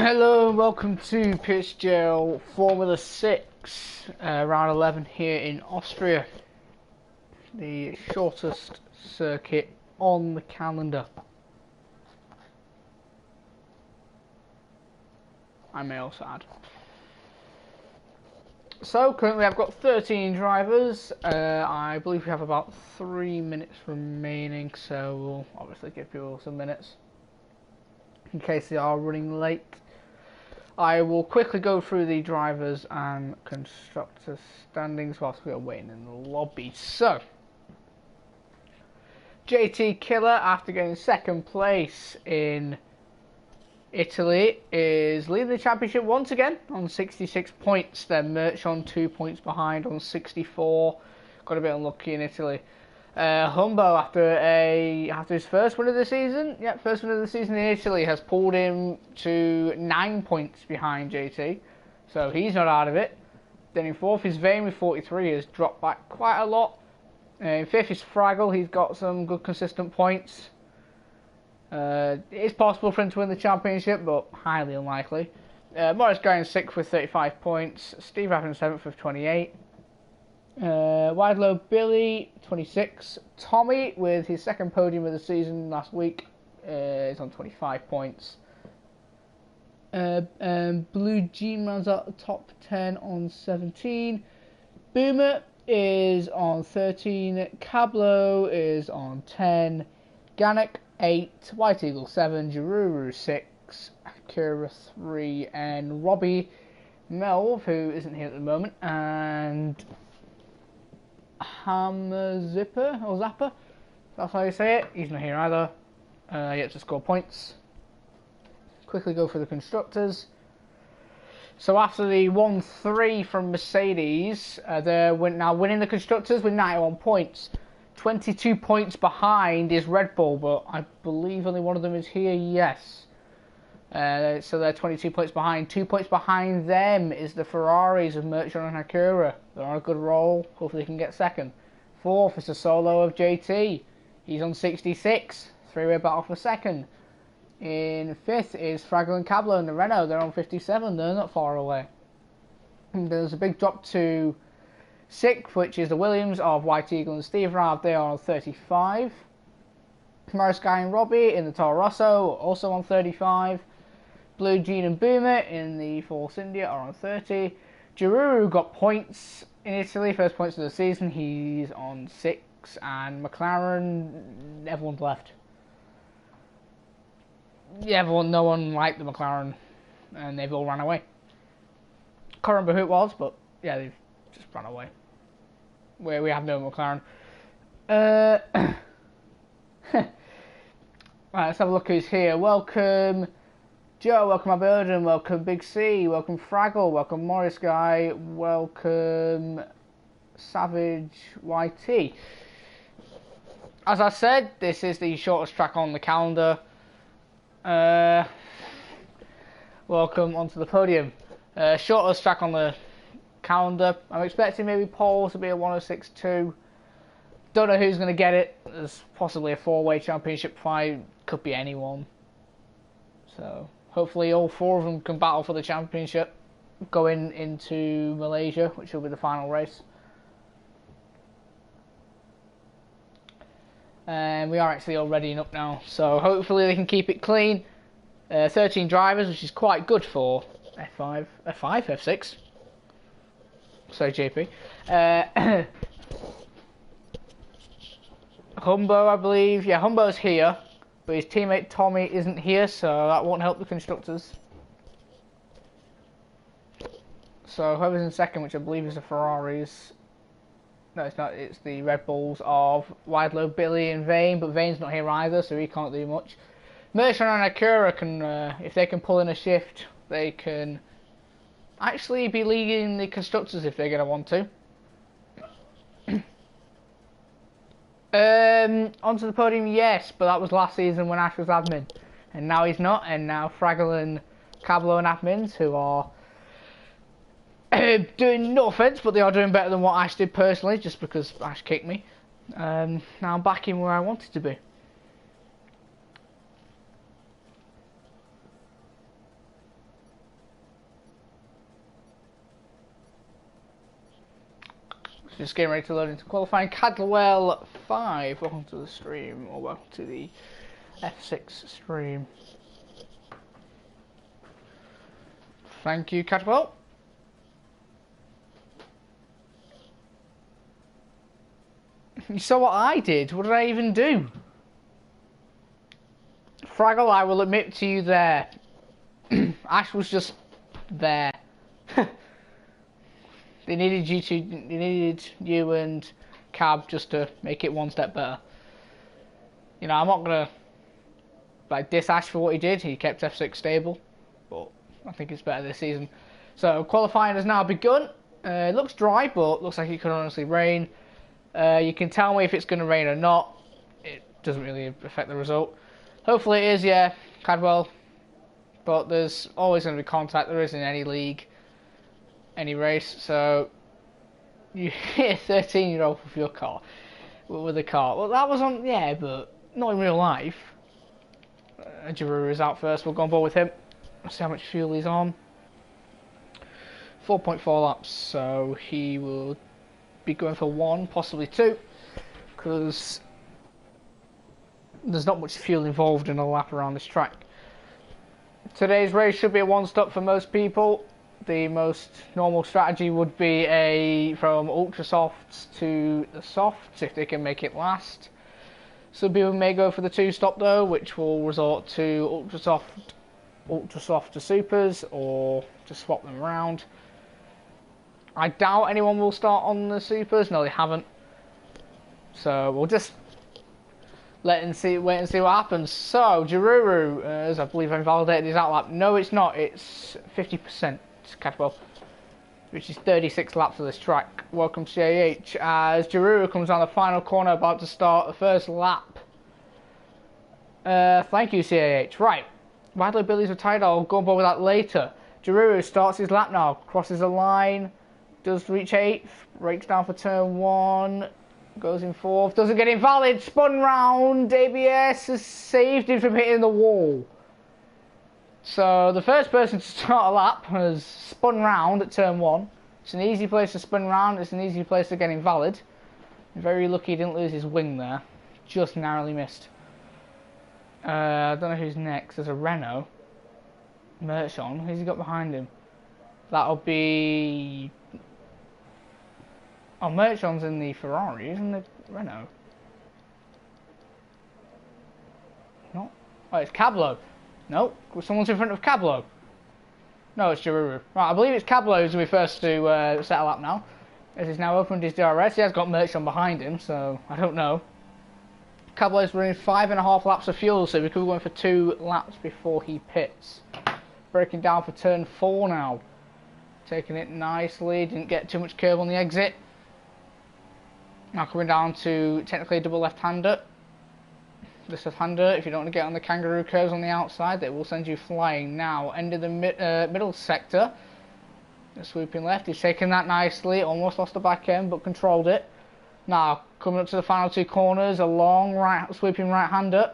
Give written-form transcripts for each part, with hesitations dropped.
Hello and welcome to PSGL Formula 6, round 11 here in Austria, the shortest circuit on the calendar. I may also add. So currently I've got 13 drivers. I believe we have about 3 minutes remaining, so we'll obviously give people some minutes in case they are running late. I will quickly go through the drivers and constructors standings whilst we are waiting in the lobby. So, JT Killer, after getting second place in Italy, is leading the championship once again on 66 points. Then Merch on 2 points behind on 64. Got a bit unlucky in Italy. Humbo, after his first win of the season, first win of the season in Italy, has pulled him to 9 points behind JT, so he's not out of it. Then in fourth is Vane with 43, has dropped back quite a lot. In fifth is Fraggle, he's got some good consistent points. It's possible for him to win the championship, but highly unlikely. Morris Guy in sixth with 35 points, Steve Rapp in seventh with 28. Widelow Billy 26. Tommy with his second podium of the season last week is on 25 points. Blue Jean runs out the top 10 on 17. Boomer is on 13. Cablo is on 10. Ganek 8. White Eagle 7. Jaruru 6. Akira 3. And Robbie Melv, who isn't here at the moment, and Hammer or Zapper, that's how you say it. He's not here either. Yet to score points. Quickly go for the constructors. So after the 1-3 from Mercedes, they're now winning the constructors with 91 points. 22 points behind is Red Bull, but I believe only one of them is here. Yes. So they're 22 points behind. 2 points behind them is the Ferraris of Merchant and Hakura. They're on a good roll. Hopefully they can get second. Fourth is the solo of JT. He's on 66. Three-way battle for second. In fifth is Fraggle and Cablo and the Renault. They're on 57. They're not far away. And there's a big drop to sixth, which is the Williams of White Eagle and Steve Raab. They are on 35. Morris Guy and Robbie in the Toro Rosso, also on 35. Blue Jean and Boomer in the Force India are on 30. Jaruru got points in Italy, first points of the season. He's on 6. And McLaren, everyone's left. Yeah, no one liked the McLaren, and they've all run away. Can't remember who it was, but yeah, they've just run away. Where we have no McLaren. Right, let's have a look who's here. Welcome Joe, welcome Aberden, welcome Big C, welcome Fraggle, welcome Morris Guy, welcome Savage YT. As I said, this is the shortest track on the calendar. Welcome onto the podium. Shortest track on the calendar. I'm expecting maybe Paul to be a 106.2. Don't know who's going to get it. There's possibly a four-way championship fight. Could be anyone. So hopefully all four of them can battle for the championship going into Malaysia, which will be the final race. And we are actually all readying up now. So hopefully they can keep it clean. 13 drivers, which is quite good for F6. Sorry, JP. Humbo, I believe. Yeah, Humbo's here, but his teammate Tommy isn't here, so that won't help the constructors. So whoever's in second, which I believe is the Ferraris. No, it's not. It's the Red Bulls of Widelow, Billy and Vane, but Vane's not here either, so he can't do much. Merchant and Akura can, if they can pull in a shift, they can actually be leading the constructors if they're going to want to. Onto the podium, yes, but that was last season when Ash was admin, and now he's not. And now Fraggle and Cablo and admins, who are doing no offence, but they are doing better than what Ash did personally, just because Ash kicked me. Now I'm back in where I wanted to be. just getting ready to load into qualifying. Cadwell 5, welcome to the stream, or welcome to the F6 stream. Thank you, Cadwell. You saw what I did? What did I even do? Fraggle, I will admit to you there. Ash was just there. They needed you and Cab just to make it one step better. You know, I'm not gonna like diss Ash for what he did. He kept F6 stable, but I think it's better this season. So qualifying has now begun. It looks dry, but looks like it could honestly rain. You can tell me if it's going to rain or not. It doesn't really affect the result. Hopefully it is, yeah, Cadwell. But there's always going to be contact. There is in any league, any race. So you hit a 13-year-old with your car, with a car. Well, that was on, yeah, but not in real life. Giroux is out first. We'll go on board with him. Let's see how much fuel he's on. 4.4 laps. So he will be going for 1, possibly 2, because there's not much fuel involved in a lap around this track. Today's race should be a one-stop for most people. The most normal strategy would be from ultra softs to the softs if they can make it last. Some people may go for the 2-stop though, which will resort to ultra soft to supers, or just swap them around. I doubt anyone will start on the supers. No, they haven't. So we'll just wait and see what happens. So Giroux, as I believe I invalidated his outlap. No, it's not. It's 50%, Cadwell, which is 36 laps of this track. Welcome to CAH as Giroux comes down the final corner, about to start the first lap. Thank you, CAH. Right, Widely Billy's retired. I'll go on board with that later. Giroux starts his lap now. Crosses the line. Does reach 8th, breaks down for turn 1, goes in 4th, doesn't get invalid, spun round, ABS has saved him from hitting the wall. So the first person to start a lap has spun round at turn 1. It's an easy place to spin round, it's an easy place to get invalid. Very lucky he didn't lose his wing there, just narrowly missed. I don't know who's next, there's a Renault. Merchon, who's he got behind him? That'll be... Oh, Merchon's in the Ferrari, isn't the Renault? No. Oh, it's Cablo. No, someone's in front of Cablo. No, it's Giroux. Right, I believe it's Cablo who's going to be first to set a lap now. As he's now opened his DRS, he has got Merchon behind him, so I don't know. Cablo's running 5.5 laps of fuel, so we could be going for 2 laps before he pits. Breaking down for turn 4 now. Taking it nicely, didn't get too much curve on the exit. Now coming down to technically a double left-hander. This left-hander, if you don't want to get on the kangaroo curves on the outside, they will send you flying. Now, end of the middle sector. The swooping left, he's taken that nicely, almost lost the back end, but controlled it. Now, coming up to the final 2 corners, a long swooping right-hander.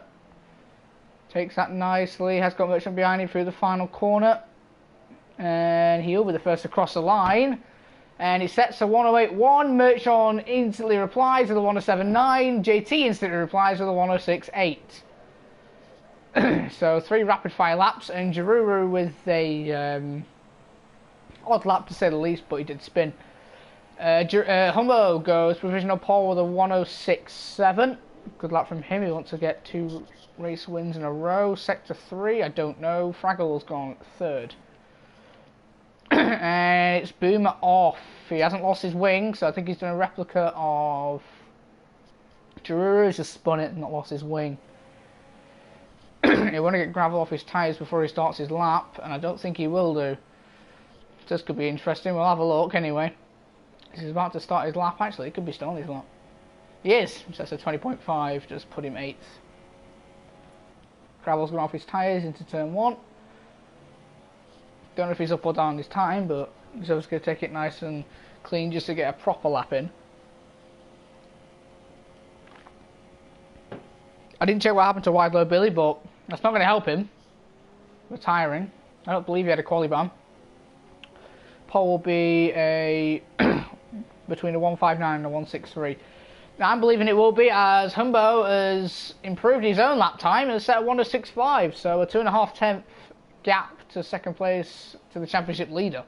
Takes that nicely, has got Merchant behind him through the final corner. And he'll be the first to cross the line. And he sets a 108.1. Merchon instantly replies with a 107.9. JT instantly replies with a 106.8. So 3 rapid fire laps, and Giroux with a odd lap to say the least, but he did spin. Humbo goes provisional pole with a 106.7. Good luck from him. He wants to get 2 race wins in a row. Sector 3, I don't know. Fraggle's gone 3rd. And it's Boomer off. He hasn't lost his wing, so I think he's doing a replica of Giroux. He's just spun it and not lost his wing. He'll want to get gravel off his tyres before he starts his lap, and I don't think he will do. This could be interesting. We'll have a look anyway. He's about to start his lap. Actually, he could be still on his lap. He is. So that's a 20.5. Just put him 8th. Gravel's gone off his tyres into turn 1. Don't know if he's up or down this time, but he's always going to take it nice and clean just to get a proper lap in. I didn't check what happened to Wide Low Billy, but that's not going to help him. Retiring. I don't believe he had a quali ban. Pole will be a between a 159 and a 163. Now, I'm believing it will be, as Humbo has improved his own lap time and has set a 1:65, so a 2.5 tenth gap to second place to the championship leader.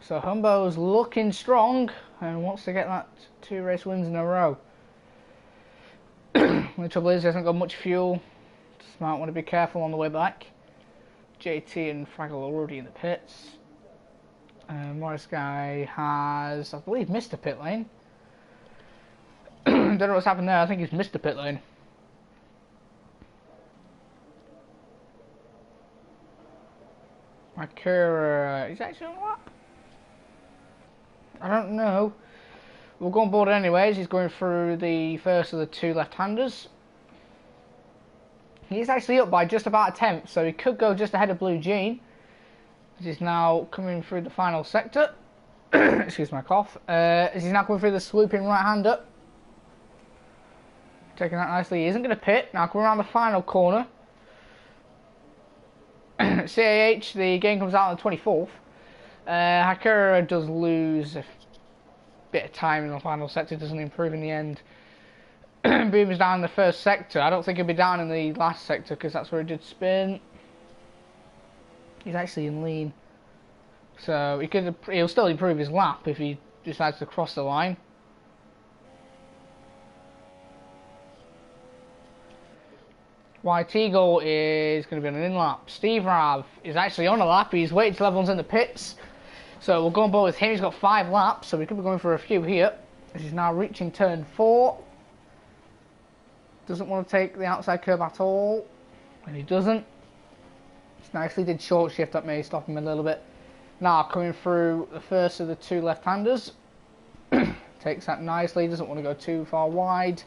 So Humbo's looking strong and wants to get that 2 race wins in a row. The trouble is he hasn't got much fuel, just might want to be careful on the way back. JT and Fraggle are already in the pits. Morris Guy has, I believe, missed a pit lane. Don't know what's happened there, I think he's missed a pit lane. Akira, he's actually on what? I don't know. We'll go on board anyways. He's going through the first of the 2 left-handers. He's actually up by just about a tenth, so he could go just ahead of Blue Jean. He's now coming through the final sector. Excuse my cough. He's now coming through the swooping right-hander. Taking that nicely. He isn't going to pit. Now coming around the final corner. CAH, the game comes out on the 24th. Hakura does lose a bit of time in the final sector, doesn't improve in the end. Boom is down in the first sector. I don't think he'll be down in the last sector because that's where he did spin. He's actually in lean, so he'll still improve his lap if he decides to cross the line. White Eagle is going to be on an in-lap. Steve Rav is actually on a lap. He's waiting till everyone's in the pits. So we'll go on board with him. He's got 5 laps, so we could be going for a few here. He's now reaching turn 4. Doesn't want to take the outside curb at all. And he doesn't. It's nicely did short shift. That may stop him a little bit. Now coming through the first of the 2 left-handers. Takes that nicely. Doesn't want to go too far wide.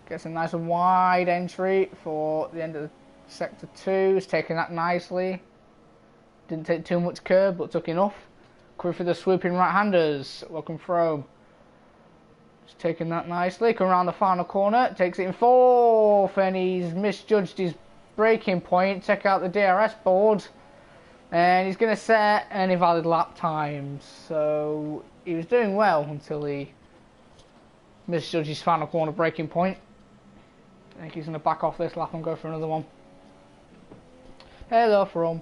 Gets a nice and wide entry for the end of sector 2. He's taking that nicely. Didn't take too much curb, but took enough. Coming through the swooping right-handers. Welcome Frome. Just taking that nicely. Coming around the final corner. Takes it in 4th, and he's misjudged his braking point. Check out the DRS board. And he's going to set an invalid lap time. So he was doing well until he misjudged his final corner braking point. I think he's going to back off this lap and go for another one. Hello, From.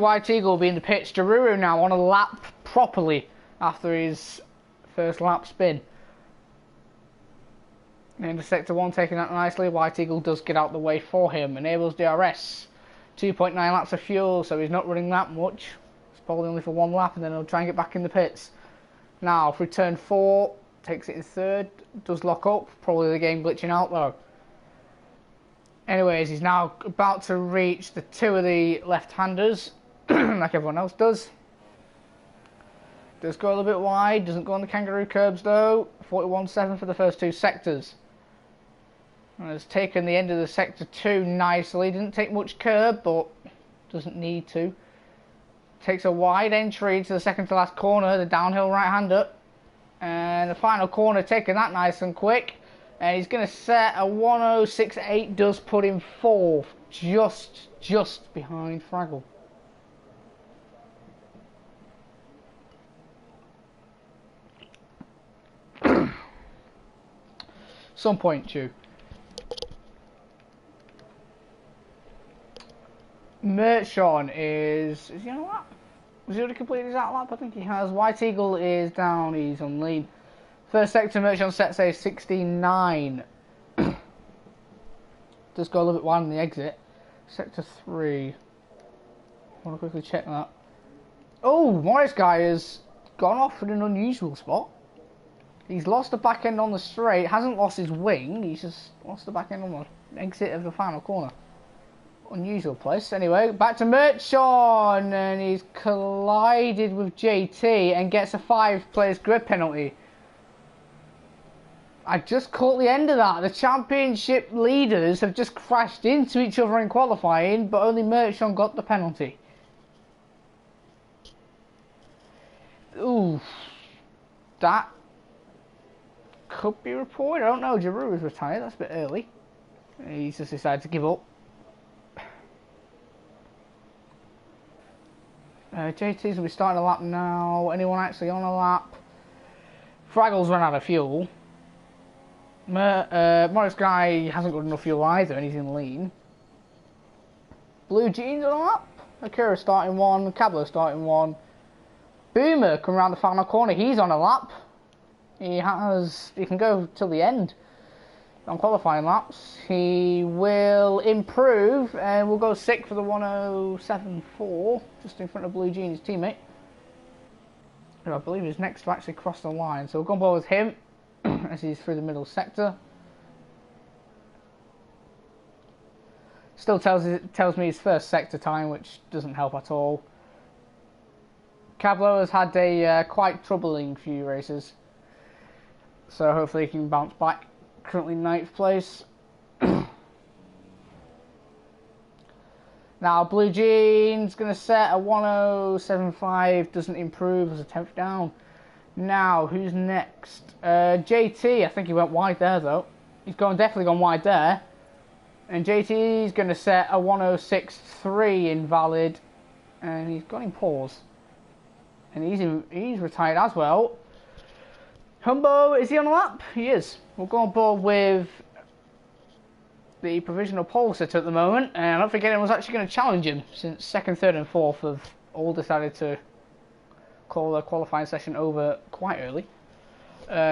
White Eagle will be in the pits. Jaruru now on a lap properly after his first lap spin. Into sector 1, taking that nicely. White Eagle does get out the way for him. Enables DRS. 2.9 laps of fuel, so he's not running that much. It's probably only for 1 lap, and then he'll try and get back in the pits. Now, through turn 4, takes it in 3rd. Does lock up. Probably the game glitching out though. Anyways, he's now about to reach the 2 of the left-handers, like everyone else does. Does go a little bit wide, doesn't go on the kangaroo curbs though. 41.7 for the first 2 sectors. And has taken the end of the sector 2 nicely. Didn't take much curb, but doesn't need to. Takes a wide entry to the second to last corner, the downhill right-hander. And the final corner, taking that nice and quick. And he's going to set a 1:06.8, does put him 4th, just behind Fraggle. Some point, Chew. Merchon is he on a lap? Has he already completed his out lap? I think he has. White Eagle is down, he's on lean. First sector, Merchon sets a 69. Does go a little bit wide on the exit. Sector 3. I want to quickly check that. Oh, Morris Guy has gone off in an unusual spot. He's lost the back end on the straight, hasn't lost his wing, he's just lost the back end on the exit of the final corner. Unusual place. Anyway, back to Merchon, and he's collided with JT and gets a 5 players grid penalty. I just caught the end of that. The championship leaders have just crashed into each other in qualifying, but only Merchon got the penalty. Ooh, that could be reported. I don't know. Giroux is retired. That's a bit early. He's just decided to give up. JT's going to be starting a lap now. Anyone actually on a lap? Fraggle's run out of fuel. Morris Guy hasn't got enough fuel either, and he's in lean. Blue Jeans on a lap. Akira starting one. Cablo starting one. Boomer coming around the final corner. He's on a lap. He can go till the end on qualifying laps. He will improve and will go 6th for the 107.4, just in front of Blue Jeans' teammate, who I believe is next to actually cross the line. So we'll go on board with him as he's through the middle sector. Still tells me his first sector time, which doesn't help at all. Cablo has had a quite troubling few races, so hopefully he can bounce back. Currently 9th place. Now Blue Jeans going to set a 107.5, doesn't improve as a 10th down. Now who's next? JT, I think he went wide there though. He's definitely gone wide there. And JT is going to set a 106.3 invalid, and he's got in pause. And he's retired as well. Humbo, is he on a lap? He is. We'll go on board with the provisional pole sitter at the moment, and I don't think anyone's actually going to challenge him, since 2nd, 3rd and 4th have all decided to call the qualifying session over quite early.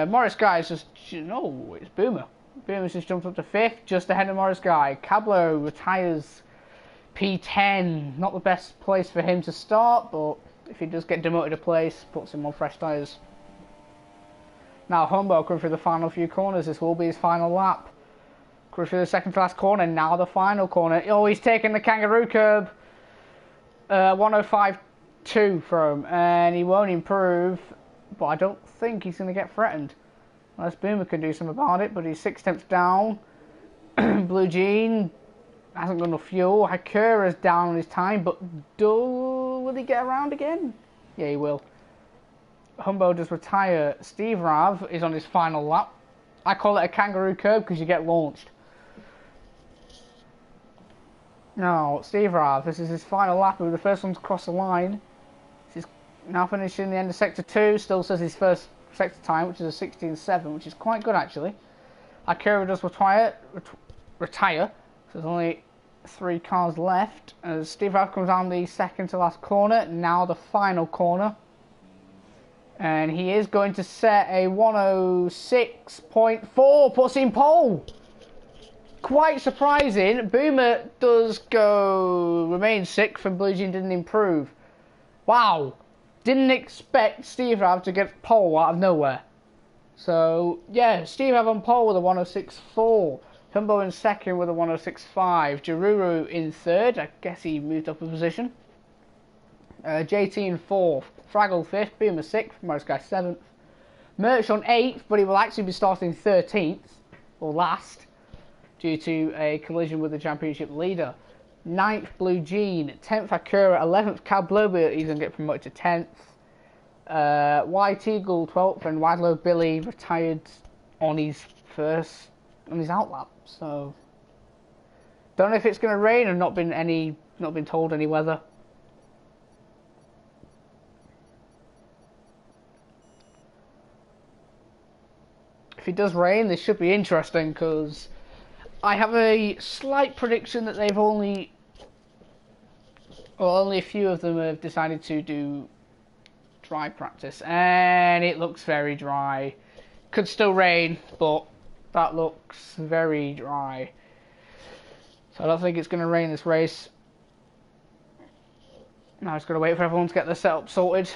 Morris Guy is just, no, it's Boomer. Boomer's just jumped up to 5th, just ahead of Morris Guy. Cablo retires P10. Not the best place for him to start, but if he does get demoted a place, puts him on fresh tyres. Now Humbo coming through the final few corners. This will be his final lap. Coming through the second to last corner, now the final corner. Oh, he's taking the kangaroo curb. 105.2 for him, and he won't improve, but I don't think he's going to get threatened. Unless Boomer can do something about it, but he's 6 tenths down. Blue Jean hasn't got enough fuel. Hakura's down on his time, but will he get around again? Yeah, he will. Humbo does retire. Steve Rav is on his final lap. I call it a kangaroo curb because you get launched. Now, Steve Rav, this is his final lap. The first one to cross the line. He's now finishing the end of sector 2. Still says his first sector time, which is a 16.7, which is quite good actually. Akira does retire. So there's only 3 cars left. As Steve Rav comes down the second to last corner. Now the final corner. And he is going to set a 106.4, puts in pole. Quite surprising. Boomer does remain 6th, and Blue Jean didn't improve. Wow. Didn't expect Steve Rav to get pole out of nowhere. So, yeah, Steve Rav on pole with a 106.4. Humbo in second with a 106.5. Jaruru in third. I guess he moved up a position. JT in 4th, Fraggle 5th, Boomer 6th, Morris Guy 7th. Merch on 8th, but he will actually be starting 13th, or last, due to a collision with the championship leader. 9th, Blue Jean, 10th, Akura, 11th, Cablo, but he's going to get promoted to 10th. White Eagle 12th, and Wadlow Billy retired on his outlap, so don't know if it's going to rain or not been told any weather. If it does rain, this should be interesting, because I have a slight prediction that only a few of them have decided to do dry practice, and it looks very dry. Could still rain, but that looks very dry. So I don't think it's going to rain this race. Now it's got to wait for everyone to get their setup sorted.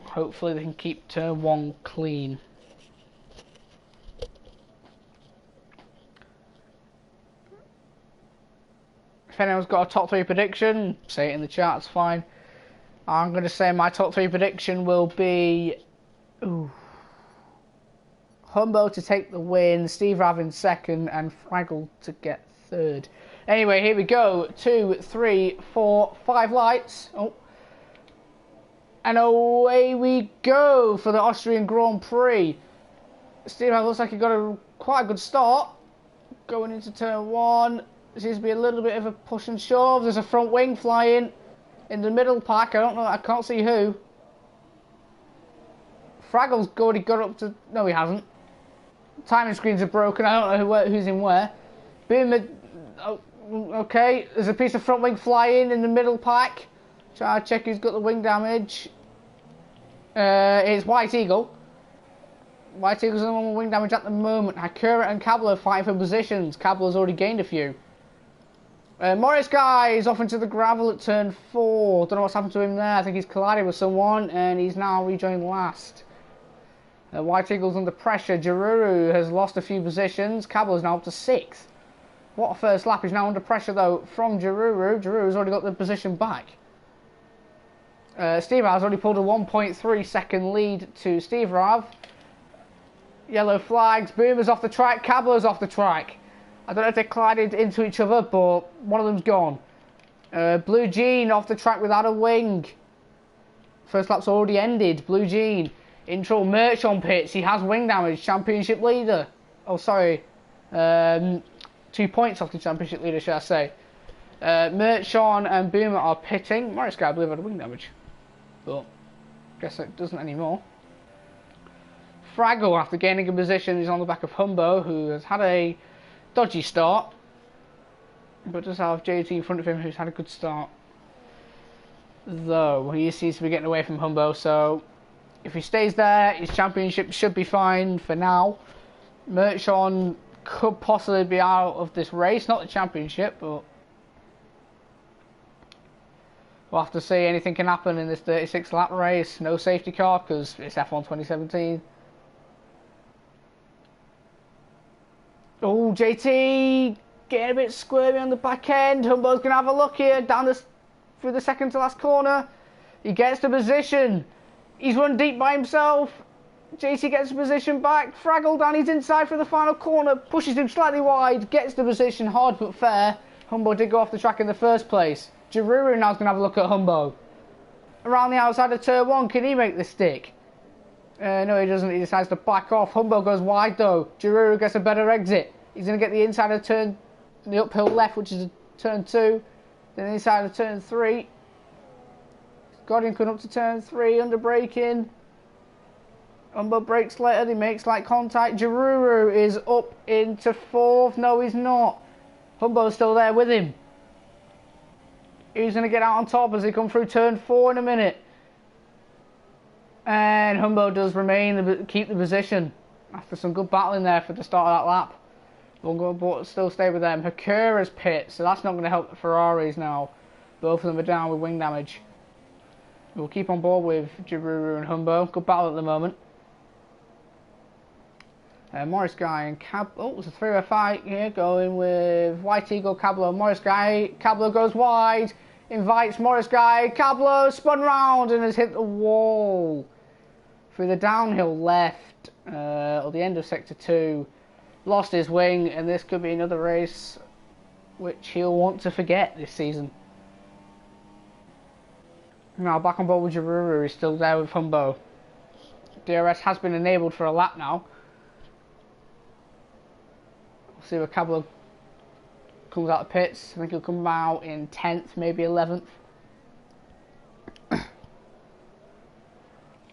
Hopefully they can keep turn 1 clean. If anyone's got a top 3 prediction, say it in the chat, it's fine. I'm going to say my top 3 prediction will be Humbo to take the win, Steve Rav in second, and Fraggle to get third. Anyway, here we go. 2, 3, 4, 5 lights. Oh. And away we go for the Austrian Grand Prix. Steve Rav looks like he got quite a good start. Going into turn 1. There seems to be a little bit of a push and shove. There's a front wing flying. in the middle pack. I don't know. I can't see who. Fraggle's already got up to... No, he hasn't. Timing screens are broken. I don't know who's in where. Boomer... Oh, okay, there's a piece of front wing flying in the middle pack. Try to check who's got the wing damage. It's White Eagle. White Eagle's the one with wing damage at the moment. Hakura and Cablo are fighting for positions. Cablo's already gained a few. Morris Guy is off into the gravel at turn 4. Don't know what's happened to him there. I think he's collided with someone and he's now rejoined last. White Eagle's under pressure. Jaruru has lost a few positions. Cablo's now up to 6th. What a first lap. He's now under pressure though from Jaruru. Jaruru's already got the position back. Steve Rav's already pulled a 1.3 second lead to Steve Rav. Yellow flags. Boomer's off the track. Cablo's off the track. I don't know if they collided into each other, but one of them's gone. Blue Jean off the track without a wing. First lap's already ended. Blue Jean. Intro Merch on pits. He has wing damage. Championship leader. Oh, sorry. 2 points off the championship leader, shall I say. Merchon and Boomer are pitting. Morris Guy, I believe, had wing damage. But I guess it doesn't anymore. Fraggle, after gaining a position, is on the back of Humbo, who has had a dodgy start. But does have JT in front of him, who's had a good start. Though, he seems to be getting away from Humbo, so if he stays there, his championship should be fine for now. Merchon could possibly be out of this race, not the championship, but we'll have to see. Anything can happen in this 36 lap race. No safety car because it's F1 2017. Oh, JT getting a bit squirmy on the back end. Humbo's going to have a look here down through the second to last corner. He gets the position. He's run deep by himself. JT gets the position back. Fraggle down his inside for the final corner. Pushes him slightly wide. Gets the position. Hard but fair. Humbo did go off the track in the first place. Jaruru now's going to have a look at Humbo. Around the outside of turn 1. Can he make the stick? No, he doesn't. He decides to back off. Humbo goes wide though. Jaruru gets a better exit. He's going to get the inside of turn, the uphill left, which is turn 2. Then the inside of turn 3. Got him coming up to turn 3, under braking. Humbo brakes later, they make slight contact. Jaruru is up into 4th. No, he's not. Humbo's still there with him. He's going to get out on top as they come through turn 4 in a minute. And Humbo does keep the position after some good battling there for the start of that lap. We'll still stay with them. Hakura's pit, so that's not going to help the Ferraris now. Both of them are down with wing damage. We'll keep on board with Jaruru and Humbo. Good battle at the moment. Morris Guy and Cab... Oh, there's a 3-way fight here going with White Eagle, Cablo, Morris Guy. Cablo goes wide, invites Morris Guy. Cablo spun round and has hit the wall through the downhill left at the end of sector 2. Lost his wing, and this could be another race which he'll want to forget this season. Now back on board with Jaruru, he's still there with Humbo. DRS has been enabled for a lap now. We'll see where Cablo comes out of pits. I think he'll come out in 10th, maybe 11th.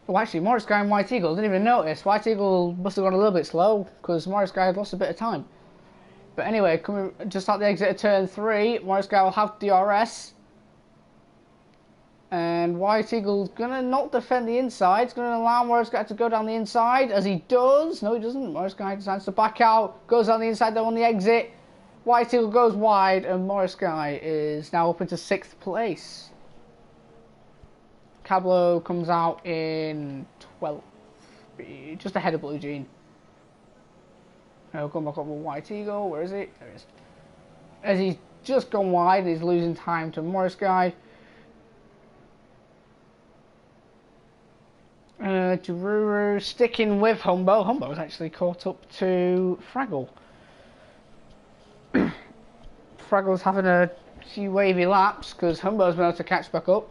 Oh, actually, Morris Guy and White Eagle, didn't even notice. White Eagle must have gone a little bit slow because Morris Guy had lost a bit of time. But anyway, coming just at the exit of turn 3, Morris Guy will have DRS. And White Eagle's going to not defend the inside. He's going to allow Morris Guy to go down the inside, as he does. No, he doesn't. Morris Guy decides to back out. Goes down the inside, though, on the exit. White Eagle goes wide, and Morris Guy is now up into 6th place. Cablo comes out in 12th. Just ahead of Blue Jean. Now come back up with White Eagle. Where is he? There he is. As he's just gone wide, he's losing time to Morris Guy. Jaruru sticking with Humbo. Humbo's actually caught up to Fraggle. Fraggle's having a few wavy laps because Humbo's been able to catch back up.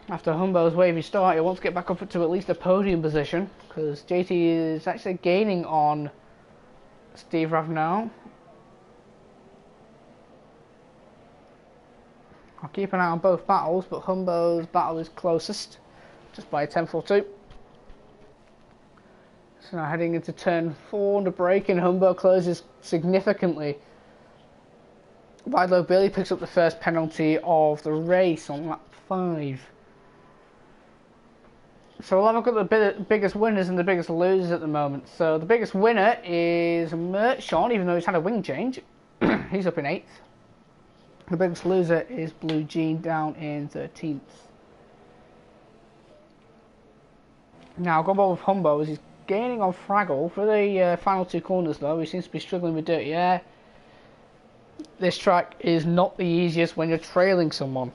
After Humbo's wavy start, he wants to get back up to at least a podium position because JT is actually gaining on Steve Rav now. I'll keep an eye on both battles, but Humbo's battle is closest, just by a tenth or two. So now heading into turn 4 under brake, and Humbo closes significantly. Wide Billy picks up the first penalty of the race on lap 5. So we'll have a look at the biggest winners and the biggest losers at the moment. So the biggest winner is Merchon, even though he's had a wing change. He's up in 8th. The biggest loser is Blue Jean, down in 13th. Now, going on with Humbo, as he's gaining on Fraggle for the final 2 corners, though. He seems to be struggling with dirty air. This track is not the easiest when you're trailing someone.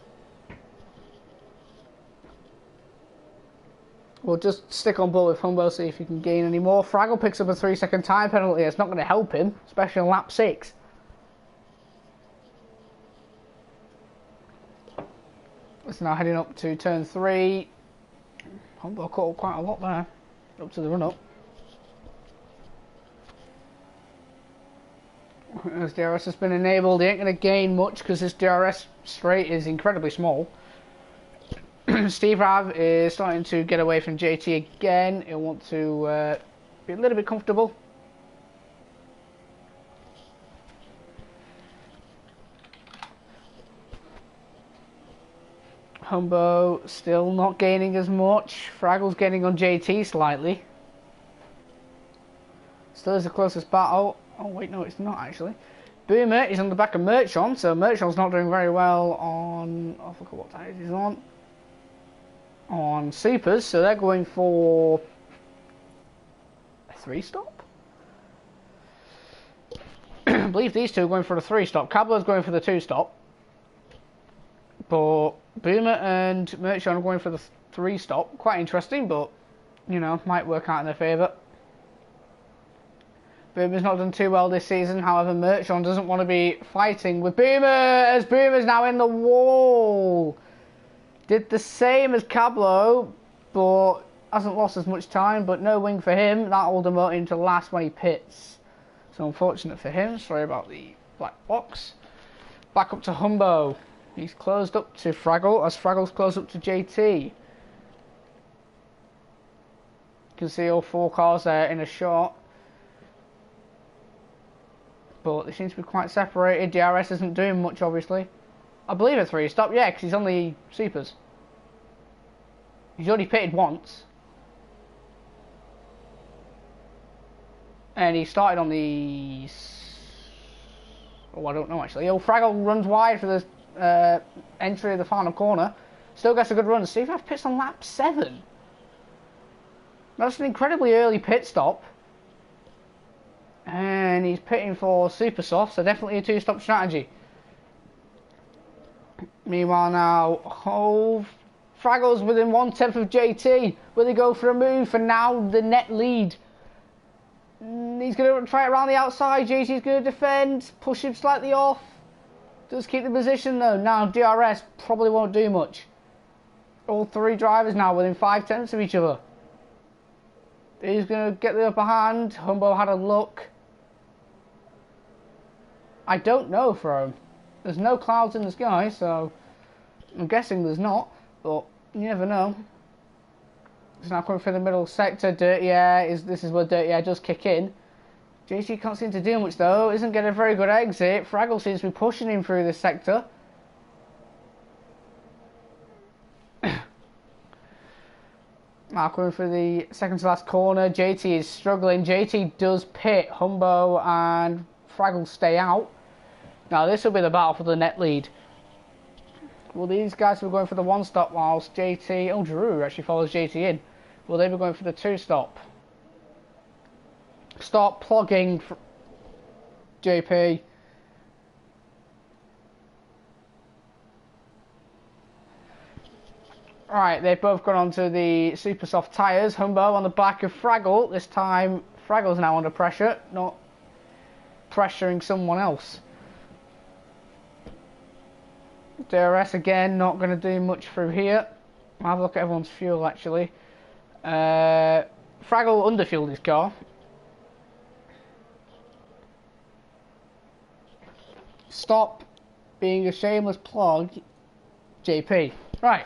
We'll just stick on board with Humbo, see if he can gain any more. Fraggle picks up a 3-second time penalty. It's not going to help him, especially on lap 6. It's now heading up to turn 3. Humbo caught up quite a lot there, up to the run-up. As DRS has been enabled, he ain't going to gain much because this DRS straight is incredibly small. Steve Rav is starting to get away from JT again. He'll want to be a little bit comfortable. Humbo still not gaining as much. Fraggle's gaining on JT slightly. Still is the closest battle. Oh wait, no, it's not actually. Boomer is on the back of Merchon, so Merchon's not doing very well on... I forgot what tires he's on. On Supers, so they're going for a 3-stop. I believe these two are going for the 3-stop. Cablo's going for the 2-stop. But Boomer and Merchon are going for the 3-stop. Quite interesting, but, you know, might work out in their favour. Boomer's not done too well this season, however Merchon doesn't want to be fighting with Boomer, as Boomer's now in the wall. Did the same as Cablo, but hasn't lost as much time, but no wing for him. That will demote him to last when he pits. So unfortunate for him, sorry about the black box. Back up to Humbo. He's closed up to Fraggle, as Fraggle's closed up to JT. You can see all 4 cars there in a shot. But they seem to be quite separated. DRS isn't doing much, obviously. I believe a 3-stop, yeah, because he's on the Supers. He's already pitted once. And he started on the... Oh, I don't know, actually. Oh, Fraggle runs wide for the entry of the final corner. Still gets a good run. Steve F pits on lap 7. That's an incredibly early pit stop. And he's pitting for super soft, so definitely a 2-stop strategy. Meanwhile now, Fraggle's within 1/10 of JT. Will he go for a move for now the net lead? He's going to try it around the outside. JT's going to defend, push him slightly off. Does keep the position though. Now DRS probably won't do much. All 3 drivers now within 5/10 of each other. He's going to get the upper hand. Humbo had a look. I don't know for him. There's no clouds in the sky, so I'm guessing there's not, but you never know. It's now coming through the middle sector. Dirty air this is where dirty air does kick in. JT can't seem to do much though. Isn't getting a very good exit. Fraggle seems to be pushing him through this sector. Now coming through the second to last corner. JT is struggling. JT does pit. Humbo and Fraggle stay out. Now this will be the battle for the net lead. Well, these guys were going for the 1-stop whilst JT... Oh, Giroux actually follows JT in. Will they be going for the 2-stop? Start plugging JP. Right, they've both gone onto the super soft tyres. Humbo on the back of Fraggle. This time Fraggle's now under pressure, not pressuring someone else. DRS again, not going to do much through here. I'll have a look at everyone's fuel actually. Fraggle underfueled his car. Stop being a shameless plug JP. Right.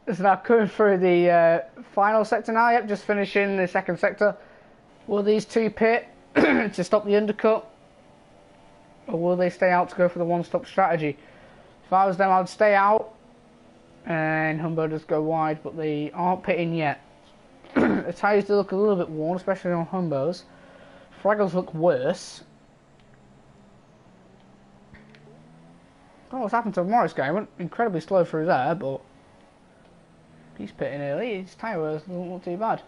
So now coming through the final sector now. Yep, just finishing the second sector. Will these two pit to stop the undercut? Or will they stay out to go for the one-stop strategy? If I was them, I'd stay out. And Humbo does go wide, but they aren't pitting yet. The tyres do look a little bit worn, especially on Humbo's. Fraggles look worse. I don't know what's happened to Morris guy. He went incredibly slow through there, but he's pitting early. His tyre wears doesn't look too bad.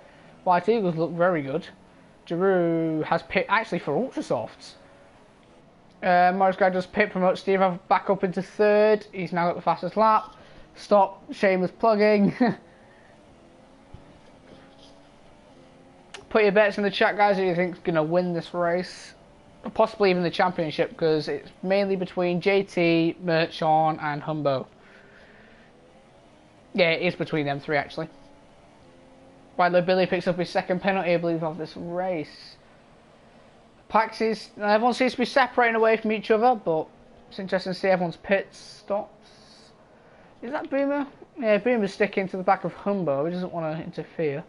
White Eagles look very good. Giroux has pit actually for ultra softs. Morris guy does pit, promote Steve back up into third. He's now got the fastest lap. Stop shameless plugging. Put your bets in the chat, guys, who you think's going to win this race. Or possibly even the championship, because it's mainly between JT, Merchon and Humbo. Yeah, it is between them three, actually. Right, though, Billy picks up his second penalty, I believe, of this race. Paxis, everyone seems to be separating away from each other, but it's interesting to see everyone's pit stops. Is that Boomer? Yeah, Boomer's sticking to the back of Humbo. He doesn't want to interfere.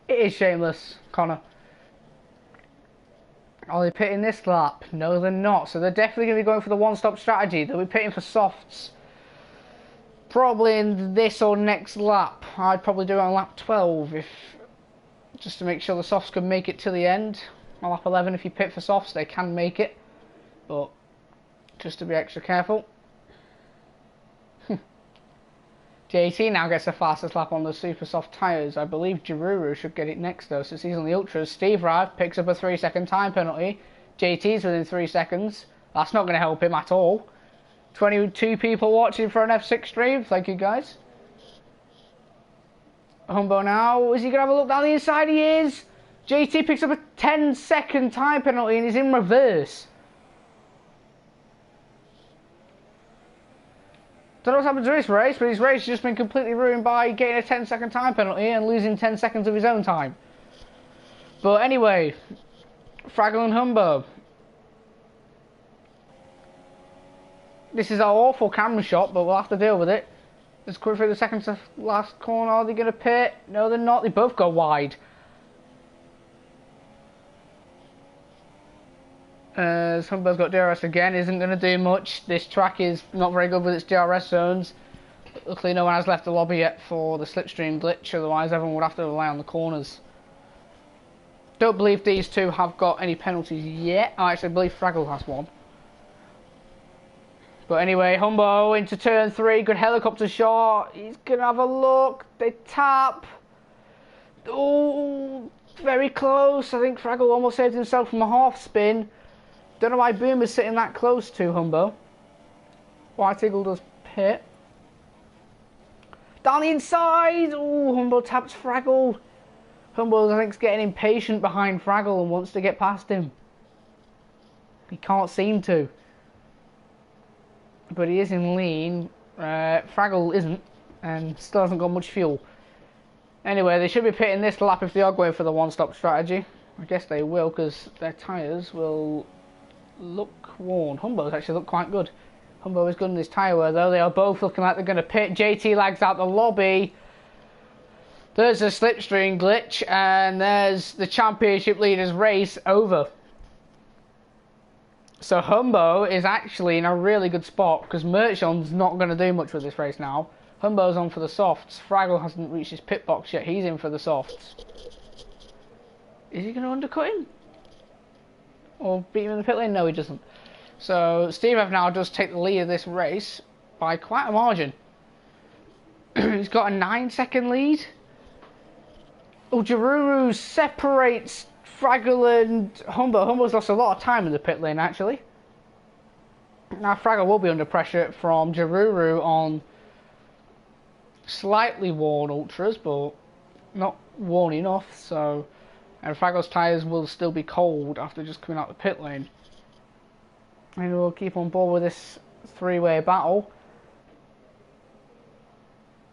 It is shameless, Connor. Are they pitting this lap? No, they're not. So they're definitely going to be going for the one-stop strategy. They'll be pitting for softs. Probably in this or next lap. I'd probably do it on lap 12 if just to make sure the softs can make it to the end. On lap 11, if you pit for softs, they can make it. But just to be extra careful. JT now gets the fastest lap on the super soft tyres. I believe Giroux should get it next though, since he's on the ultras. Steve Rive picks up a 3-second time penalty. JT's within 3 seconds. That's not going to help him at all. 22 people watching for an F6 stream. Thank you, guys. Humbo now. Is he going to have a look down the inside? He is. JT picks up a 10-second time penalty and he's in reverse. Don't know what's happened to this race, but his race has just been completely ruined by getting a 10-second time penalty and losing 10 seconds of his own time. But anyway, Fraggle and Humbo. This is our awful camera shot, but we'll have to deal with it. Just coming through the second to last corner. Are they going to pit? No, they're not. They both go wide. Humbo's got DRS again, isn't going to do much. This track is not very good with its DRS zones. Luckily no one has left the lobby yet for the slipstream glitch, otherwise everyone would have to rely on the corners. Don't believe these two have got any penalties yet. I actually believe Fraggle has one. But anyway, Humbo into turn 3, good helicopter shot. He's going to have a look. They tap. Oh, very close. I think Fraggle almost saved himself from a half spin. Don't know why Boomer's sitting that close to Humbo. White Eagle does pit. Down the inside! Oh, Humbo taps Fraggle. Humbo, I think, is getting impatient behind Fraggle and wants to get past him. He can't seem to. But he is in lean. Fraggle isn't, and still hasn't got much fuel. Anyway, they should be pitting this lap if they are going for the one-stop strategy. I guess they will, because their tyres will look worn. Humbo's actually look quite good. Humbo is good in his tyre wear though. They are both looking like they're going to pit. JT lags out the lobby. There's a slipstream glitch, and there's the championship leaders race over. So Humbo is actually in a really good spot, because Merchon's not going to do much with this race now. Humbo's on for the softs. Fraggle hasn't reached his pit box yet. He's in for the softs. Is he going to undercut him? Or beat him in the pit lane? No, he doesn't. So Steve F now does take the lead of this race by quite a margin. He's got a 9-second lead. Oh, Giroux separates Fraggle and Humbo. Humbo's lost a lot of time in the pit lane, actually. Now Fraggle will be under pressure from Giroux on slightly worn ultras, but not worn enough, so... And Fraggle's tyres will still be cold after just coming out the pit lane. And we'll keep on board with this three-way battle.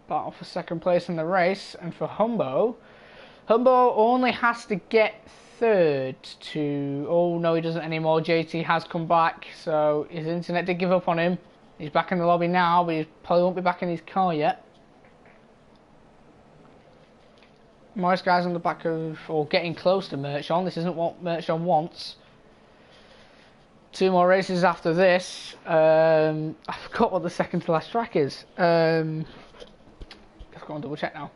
Battle for second place in the race. And for Humbo, Humbo only has to get third to... Oh, no, he doesn't anymore. JT has come back, so his internet did give up on him. He's back in the lobby now, but he probably won't be back in his car yet. Morris guy's on the back of... or getting close to Merchon. This isn't what Merchon wants. 2 more races after this. I forgot what the second to last track is. Let's go and double check now.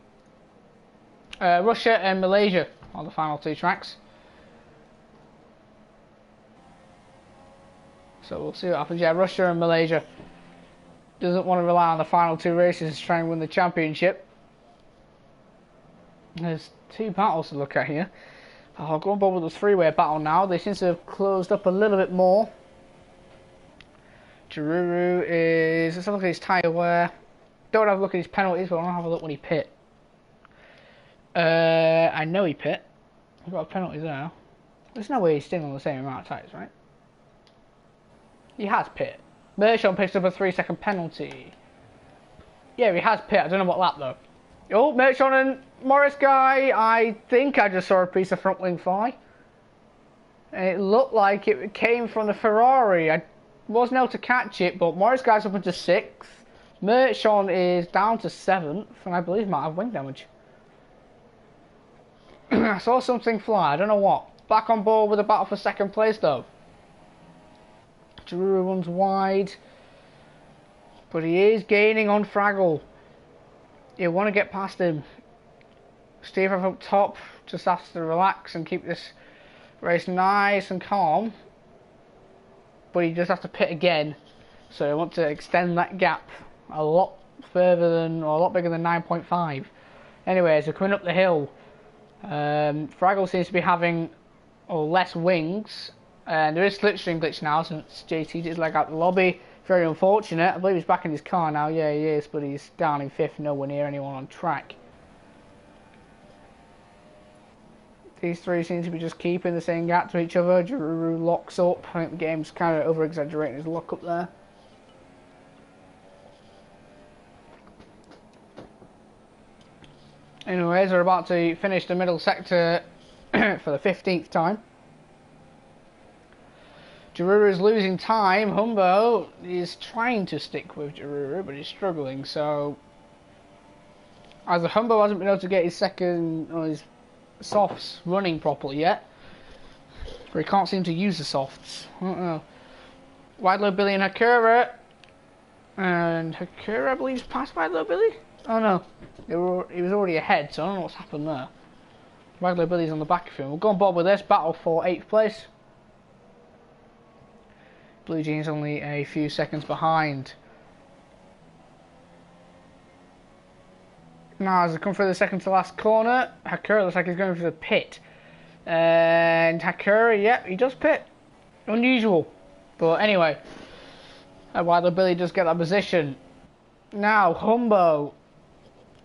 Russia and Malaysia are the final 2 tracks. So we'll see what happens. Yeah, Russia and Malaysia. Doesn't want to rely on the final 2 races to try and win the championship. There's 2 battles to look at here. I'll go on board with the 3-way battle now. They seem to have closed up a little bit more. Jaruru is... Let's have a look at his tyre wear. Don't have a look at his penalties, but I'll have a look when he pit. I know he pit. I've got a penalty there. There's no way he's still on the same amount of tyres, right? He has pit. Merchon picks up a 3-second penalty. Yeah, he has pit. I don't know what lap though. Oh, Merchon and Morris guy. I think I just saw a piece of front wing fly. And it looked like it came from the Ferrari. I wasn't able to catch it, but Morris guy's up into 6th. Merchon is down to 7th, and I believe might have wing damage. I saw something fly. I don't know what. Back on board with a battle for 2nd place though. Jaruru runs wide, but he is gaining on Fraggle. You want to get past him. Steve up top just has to relax and keep this race nice and calm. But you just have to pit again. So you want to extend that gap a lot further than, or a lot bigger than 9.5. Anyways, we're coming up the hill. Fraggle seems to be having less wings. And there is slipstream glitch now since JT did leg out the lobby. Very unfortunate. I believe he's back in his car now. Yeah, he is, but he's down in 5th, nowhere near anyone on track. These 3 seem to be just keeping the same gap to each other. Jaruru locks up. I think the game's kind of over-exaggerating his lock up there. Anyways, we're about to finish the middle sector for the 15th time. Jaruru is losing time. Humbo is trying to stick with Jaruru, but he's struggling. So, as Humbo hasn't been able to get his second or his softs running properly yet, or he can't seem to use the softs. I don't know. Wide Low Billy and Hakura, I believe, is past Wide Low Billy. Oh no, he was already ahead, so I don't know what's happened there. Wide Low Billy's on the back of him. We'll go on board with this battle for 8th place. Blue Jeans only a few seconds behind. Now as I come through the second to last corner, Hakura looks like he's going for the pit. And Hakura, yep, he does pit. Unusual. But anyway, while Billy does get that position. Now Humbo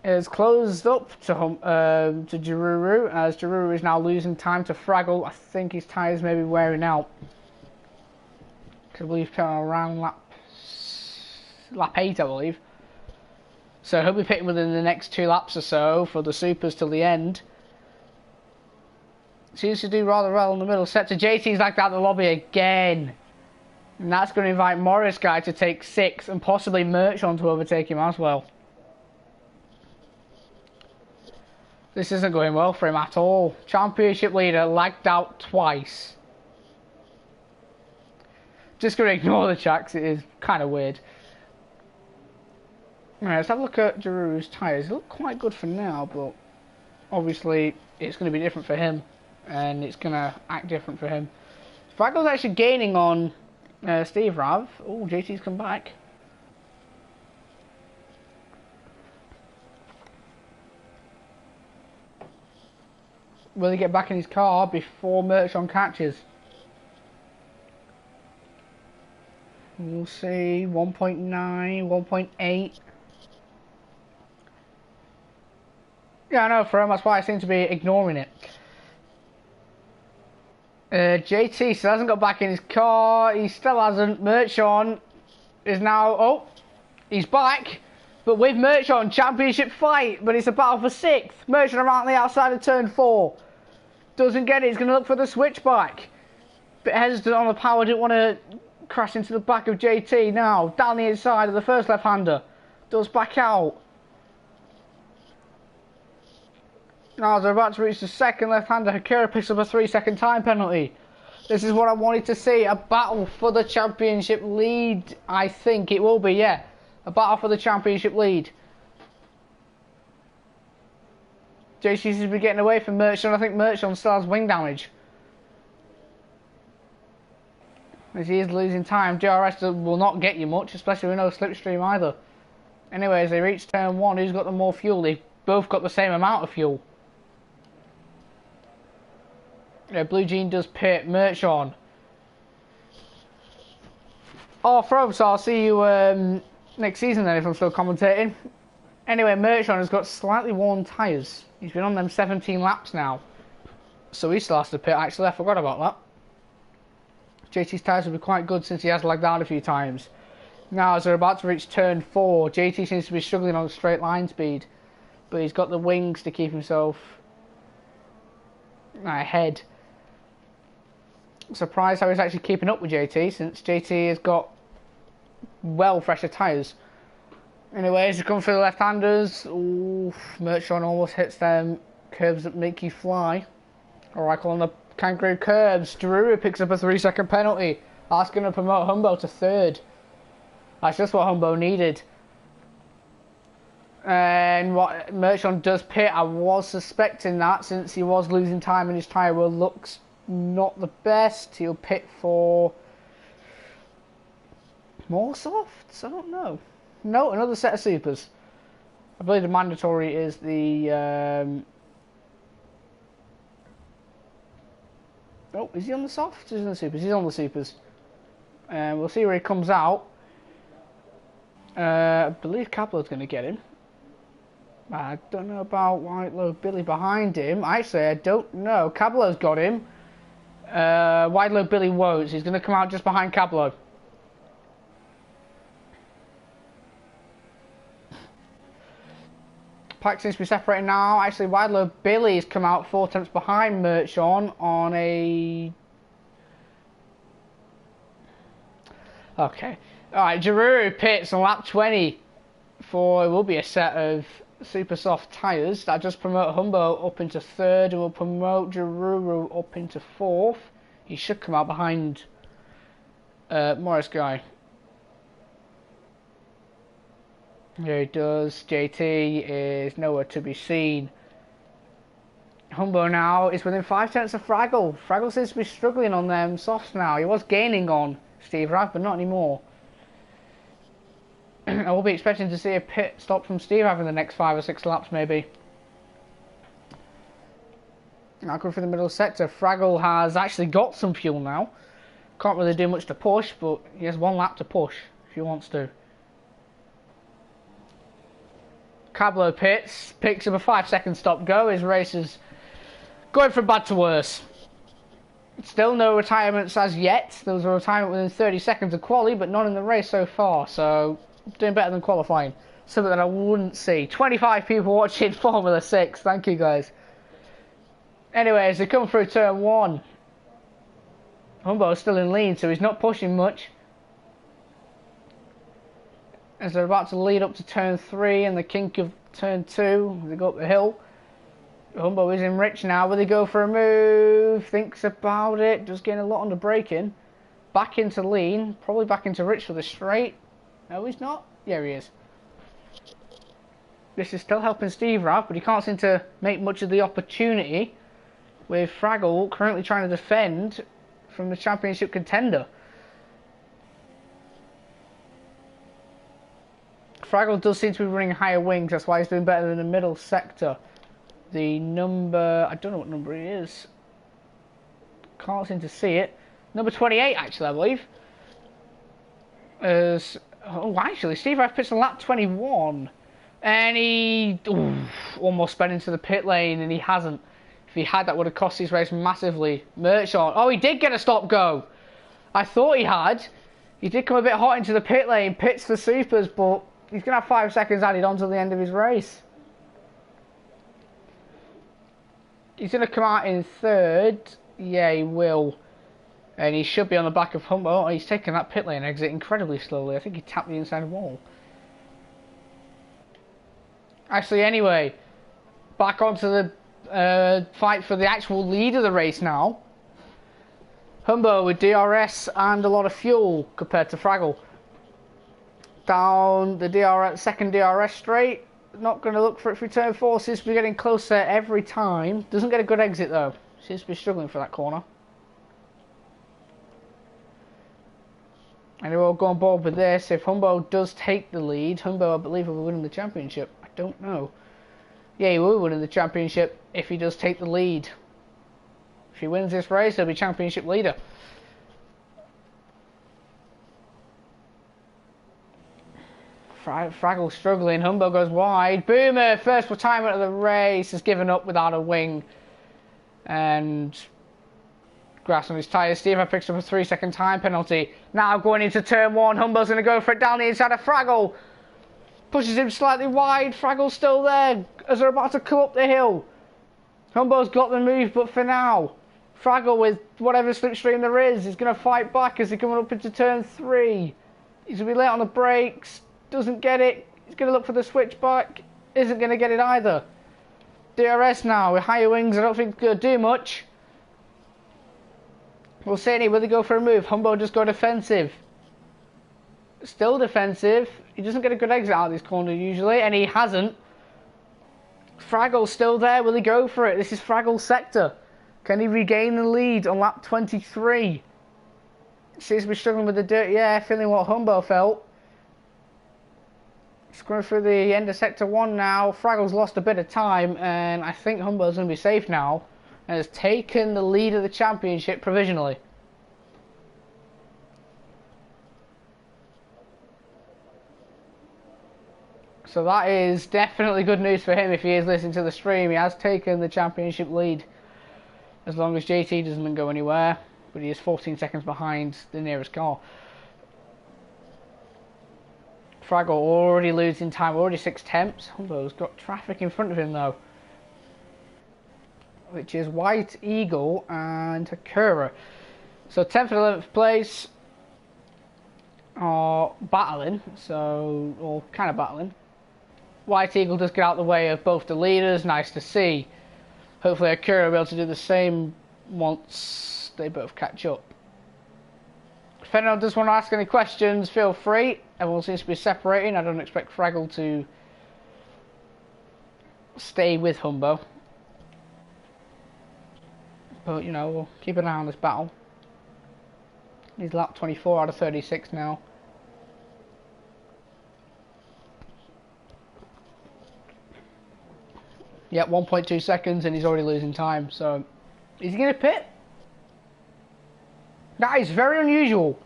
is closed up to Jaruru, as Jaruru is now losing time to Fraggle. I think his tyres may be wearing out. I believe around lap 8, I believe. So he'll be pitting within the next 2 laps or so for the supers till the end. Seems to do rather well in the middle sector. JT's like that in the lobby again. And that's going to invite Morris guy to take 6 and possibly Merchon to overtake him as well. This isn't going well for him at all. Championship leader lagged out twice. Just going to ignore the tracks, it is kind of weird. Alright, let's have a look at Jaruru's tyres. They look quite good for now, but obviously it's going to be different for him. And it's going to act different for him. Fraggle's actually gaining on Steve Rav. Oh, JT's come back. Will he get back in his car before Merchon catches? We'll see. 1.9, 1.8. Yeah, I know for him, that's why I seem to be ignoring it. JT still hasn't got back in his car. He still hasn't. Merchon is now... Oh, he's back. But with Merchant, championship fight, but it's a battle for 6th. Merchant around the outside of turn 4. Doesn't get it, he's going to look for the switchback. Bit hesitant on the power, didn't want to crash into the back of JT. Now, down the inside of the first left-hander. Does back out. Now, as they're about to reach the second left-hander, Hakura picks up a 3-second time penalty. This is what I wanted to see, a battle for the championship lead. I think it will be, yeah. A battle for the championship lead. JT seems to be getting away from Merchant. I think Merchant still has wing damage. As he is losing time, DRS will not get you much, especially with no slipstream either. Anyways, they reach turn 1. Who's got the more fuel? They've both got the same amount of fuel. Yeah, Blue Jean does pit. Merchant. Oh, Frobes, I'll see you next season then if I'm still commentating. Anyway, Merchant has got slightly worn tyres. He's been on them 17 laps now. So he still has to pit. Actually, I forgot about that. JT's tyres will be quite good since he has lagged out a few times. Now, as they're about to reach turn 4, JT seems to be struggling on straight line speed. But he's got the wings to keep himself ahead. Surprised how he's actually keeping up with JT, since JT has got well fresher tyres. Anyways, he comes through the left-handers. Ooh, Merchant almost hits them curbs that make you fly. Or I call them the kangaroo curbs. Drew picks up a 3-second penalty. That's going to promote Humbo to 3rd. That's just what Humbo needed. And what Merchant does pit, I was suspecting that, since he was losing time and his tyre well looks not the best. He'll pit for more softs? I don't know. No, another set of supers. I believe the mandatory is the oh, is he on the softs? Is he on the supers? He's on the supers. We'll see where he comes out. I believe Caplo's going to get him. I don't know about White Low Billy behind him. Actually, I don't know. Cablo's got him. White Low Billy won't. He's going to come out just behind Cablo. Pack seems to be separating now. Actually, White Low Billy's come out 4 attempts behind Merchant on a... Okay. Alright, Giroux pits on lap 20 for, it will be a set of super soft tyres. That just promote Humbo up into 3rd and will promote Giroux up into 4th. He should come out behind Morris Guy. Here he does. JT is nowhere to be seen. Humbo now is within 5 tenths of Fraggle. Fraggle seems to be struggling on them softs now. He was gaining on Steve Rav, but not anymore. I will be expecting to see a pit stop from Steve Rav in the next 5 or 6 laps, maybe. Now going through the middle sector, Fraggle has actually got some fuel now. Can't really do much to push, but he has 1 lap to push if he wants to. Cablo pits, picks up a 5-second stop go. His race is going from bad to worse. Still no retirements as yet. There was a retirement within 30 seconds of quali, but not in the race so far, so doing better than qualifying. Something that I wouldn't see. 25 people watching Formula 6, thank you guys. Anyways, they come through turn 1. Humbo's still in lead, so he's not pushing much. As they're about to lead up to turn 3 and the kink of turn 2, they go up the hill. Humbo is in rich now. Will he go for a move? Thinks about it. Just getting a lot on the braking. Back into lean. Probably back into rich for the straight. No, he's not. Yeah, he is. This is still helping Steve Rav, but he can't seem to make much of the opportunity. With Fraggle currently trying to defend from the championship contender. Fraggle does seem to be running higher wings. That's why he's doing better in the middle sector. The number, I don't know what number he is. Can't seem to see it. Number 28, actually, I believe. Oh, actually, Steve Rav pits on lap 21. And he almost sped into the pit lane, and he hasn't. If he had, that would have cost his race massively. Merchant. Oh, he did get a stop go. I thought he had. He did come a bit hot into the pit lane. Pits for supers, but He's going to have 5 seconds added on to the end of his race. He's going to come out in third. Yeah, he will. And he should be on the back of Humboldt. Oh, he's taking that pit lane exit incredibly slowly. I think he tapped the inside wall. Actually, anyway, back onto the fight for the actual lead of the race now. Humboldt with DRS and a lot of fuel compared to Fraggle. Down the second DRS straight. Not going to look for it through turn 4. Seems to be getting closer every time. Doesn't get a good exit though. Seems to be struggling for that corner. And we'll go on board with this. If Humboldt does take the lead, Humboldt, I believe, will be winning the championship. I don't know. Yeah, he will be winning the championship if he does take the lead. If he wins this race, he'll be championship leader. Fraggle struggling. Humboldt goes wide. Boomer, first retirement of the race, has given up without a wing. And grass on his tyres. Steve picks up a 3-second time penalty. Now going into turn 1. Humboldt's going to go for it down the inside of Fraggle. Pushes him slightly wide. Fraggle's still there as they're about to come up the hill. Humboldt's got the move, but for now, Fraggle, with whatever slipstream there is going to fight back as they're coming up into turn 3. He's going to be late on the brakes. Doesn't get it. He's going to look for the switchback. Isn't going to get it either. DRS now with higher wings. I don't think it's going to do much. We'll see anyway. Will they go for a move? Humboldt just go defensive. Still defensive. He doesn't get a good exit out of this corner usually, and he hasn't. Fraggle's still there. Will he go for it? This is Fraggle's sector. Can he regain the lead on lap 23? Seems to be struggling with the dirt. Yeah, feeling what Humboldt felt. Just going through the end of sector 1 now. Fraggle's lost a bit of time, and I think Humboldt's going to be safe now. And has taken the lead of the championship provisionally. So that is definitely good news for him if he is listening to the stream. He has taken the championship lead. As long as JT doesn't go anywhere. But he is 14 seconds behind the nearest car. Fraggle already losing time. Already 6 temps. Humboldt's got traffic in front of him though. Which is White Eagle and Hakura. So 10th and 11th place are battling, or kind of battling. White Eagle does get out the way of both the leaders, nice to see. Hopefully Hakura will be able to do the same once they both catch up. If anyone does want to ask any questions, feel free. Everyone seems to be separating. I don't expect Fraggle to stay with Humboldt. But, you know, we'll keep an eye on this battle. He's lap 24 out of 36 now. Yep, 1.2 seconds and he's already losing time. So, is he going to pit? That is very unusual.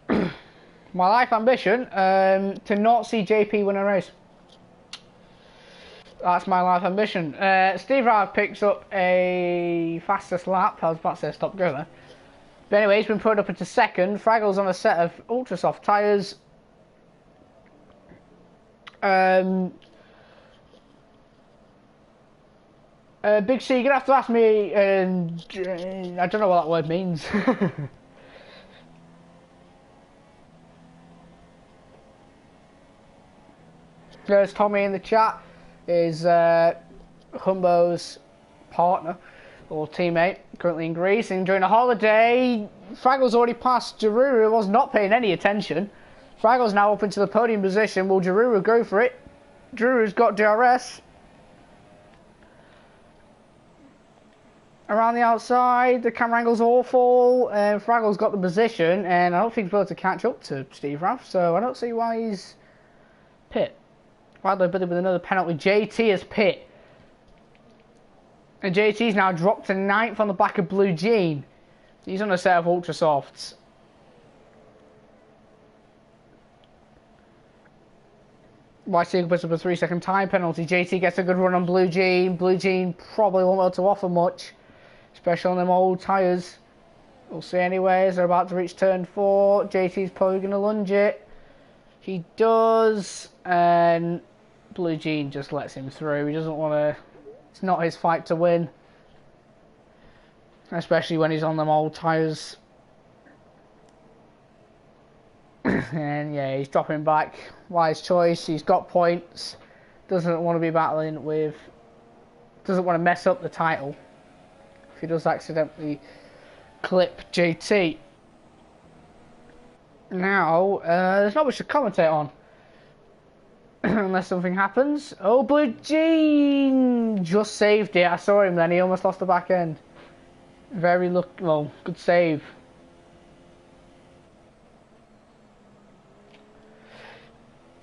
My life ambition, to not see JP win a race. That's my life ambition. Steve Rav picks up a fastest lap. I was about to say stop go there. But anyway, he's been put up into second. Fraggle's on a set of ultra soft tyres. Big C, you're going to have to ask me, I don't know what that word means. There's Tommy in the chat. Is Humbo's partner or teammate, currently in Greece, enjoying a holiday. Fraggle's already passed Jaruru, was not paying any attention. Fraggle's now up into the podium position. Will Jaruru go for it? Jaruru's got DRS. Around the outside, the camera angle's awful, and Fraggle's got the position, and I don't think he's able to catch up to Steve Raff, so I don't see why he's pit. Radler with another penalty. JT has pit. And JT's now dropped to 9th on the back of Blue Jean. He's on a set of ultra softs. White Eagle puts up a 3-second time penalty. JT gets a good run on Blue Jean. Blue Jean probably won't be able to offer much, especially on them old tyres. We'll see anyways. They're about to reach turn 4. JT's probably going to lunge it. He does, and Blue Jean just lets him through. He doesn't want to... It's not his fight to win. Especially when he's on them old tyres. And yeah, he's dropping back. Wise choice. He's got points. Doesn't want to be battling with... Doesn't want to mess up the title. If he does accidentally clip JT. Now, there's not much to commentate on. Unless something happens. Oh, Blue Jean just saved it. I saw him then. He almost lost the back end. Very well, good save.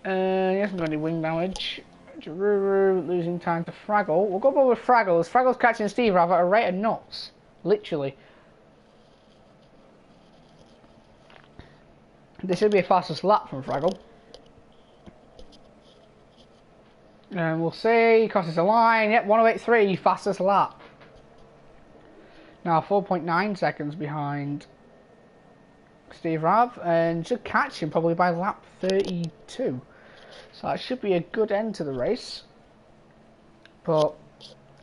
He hasn't got any wing damage. Jaruru losing time to Fraggle. We'll go over with Fraggle. As Fraggle's catching Steve Rav at a rate of knots. Literally. This should be a fastest lap from Fraggle. And we'll see. Crosses the line. Yep, 1:08.3, fastest lap. Now 4.9 seconds behind Steve Rav, and should catch him probably by lap 32. So that should be a good end to the race. But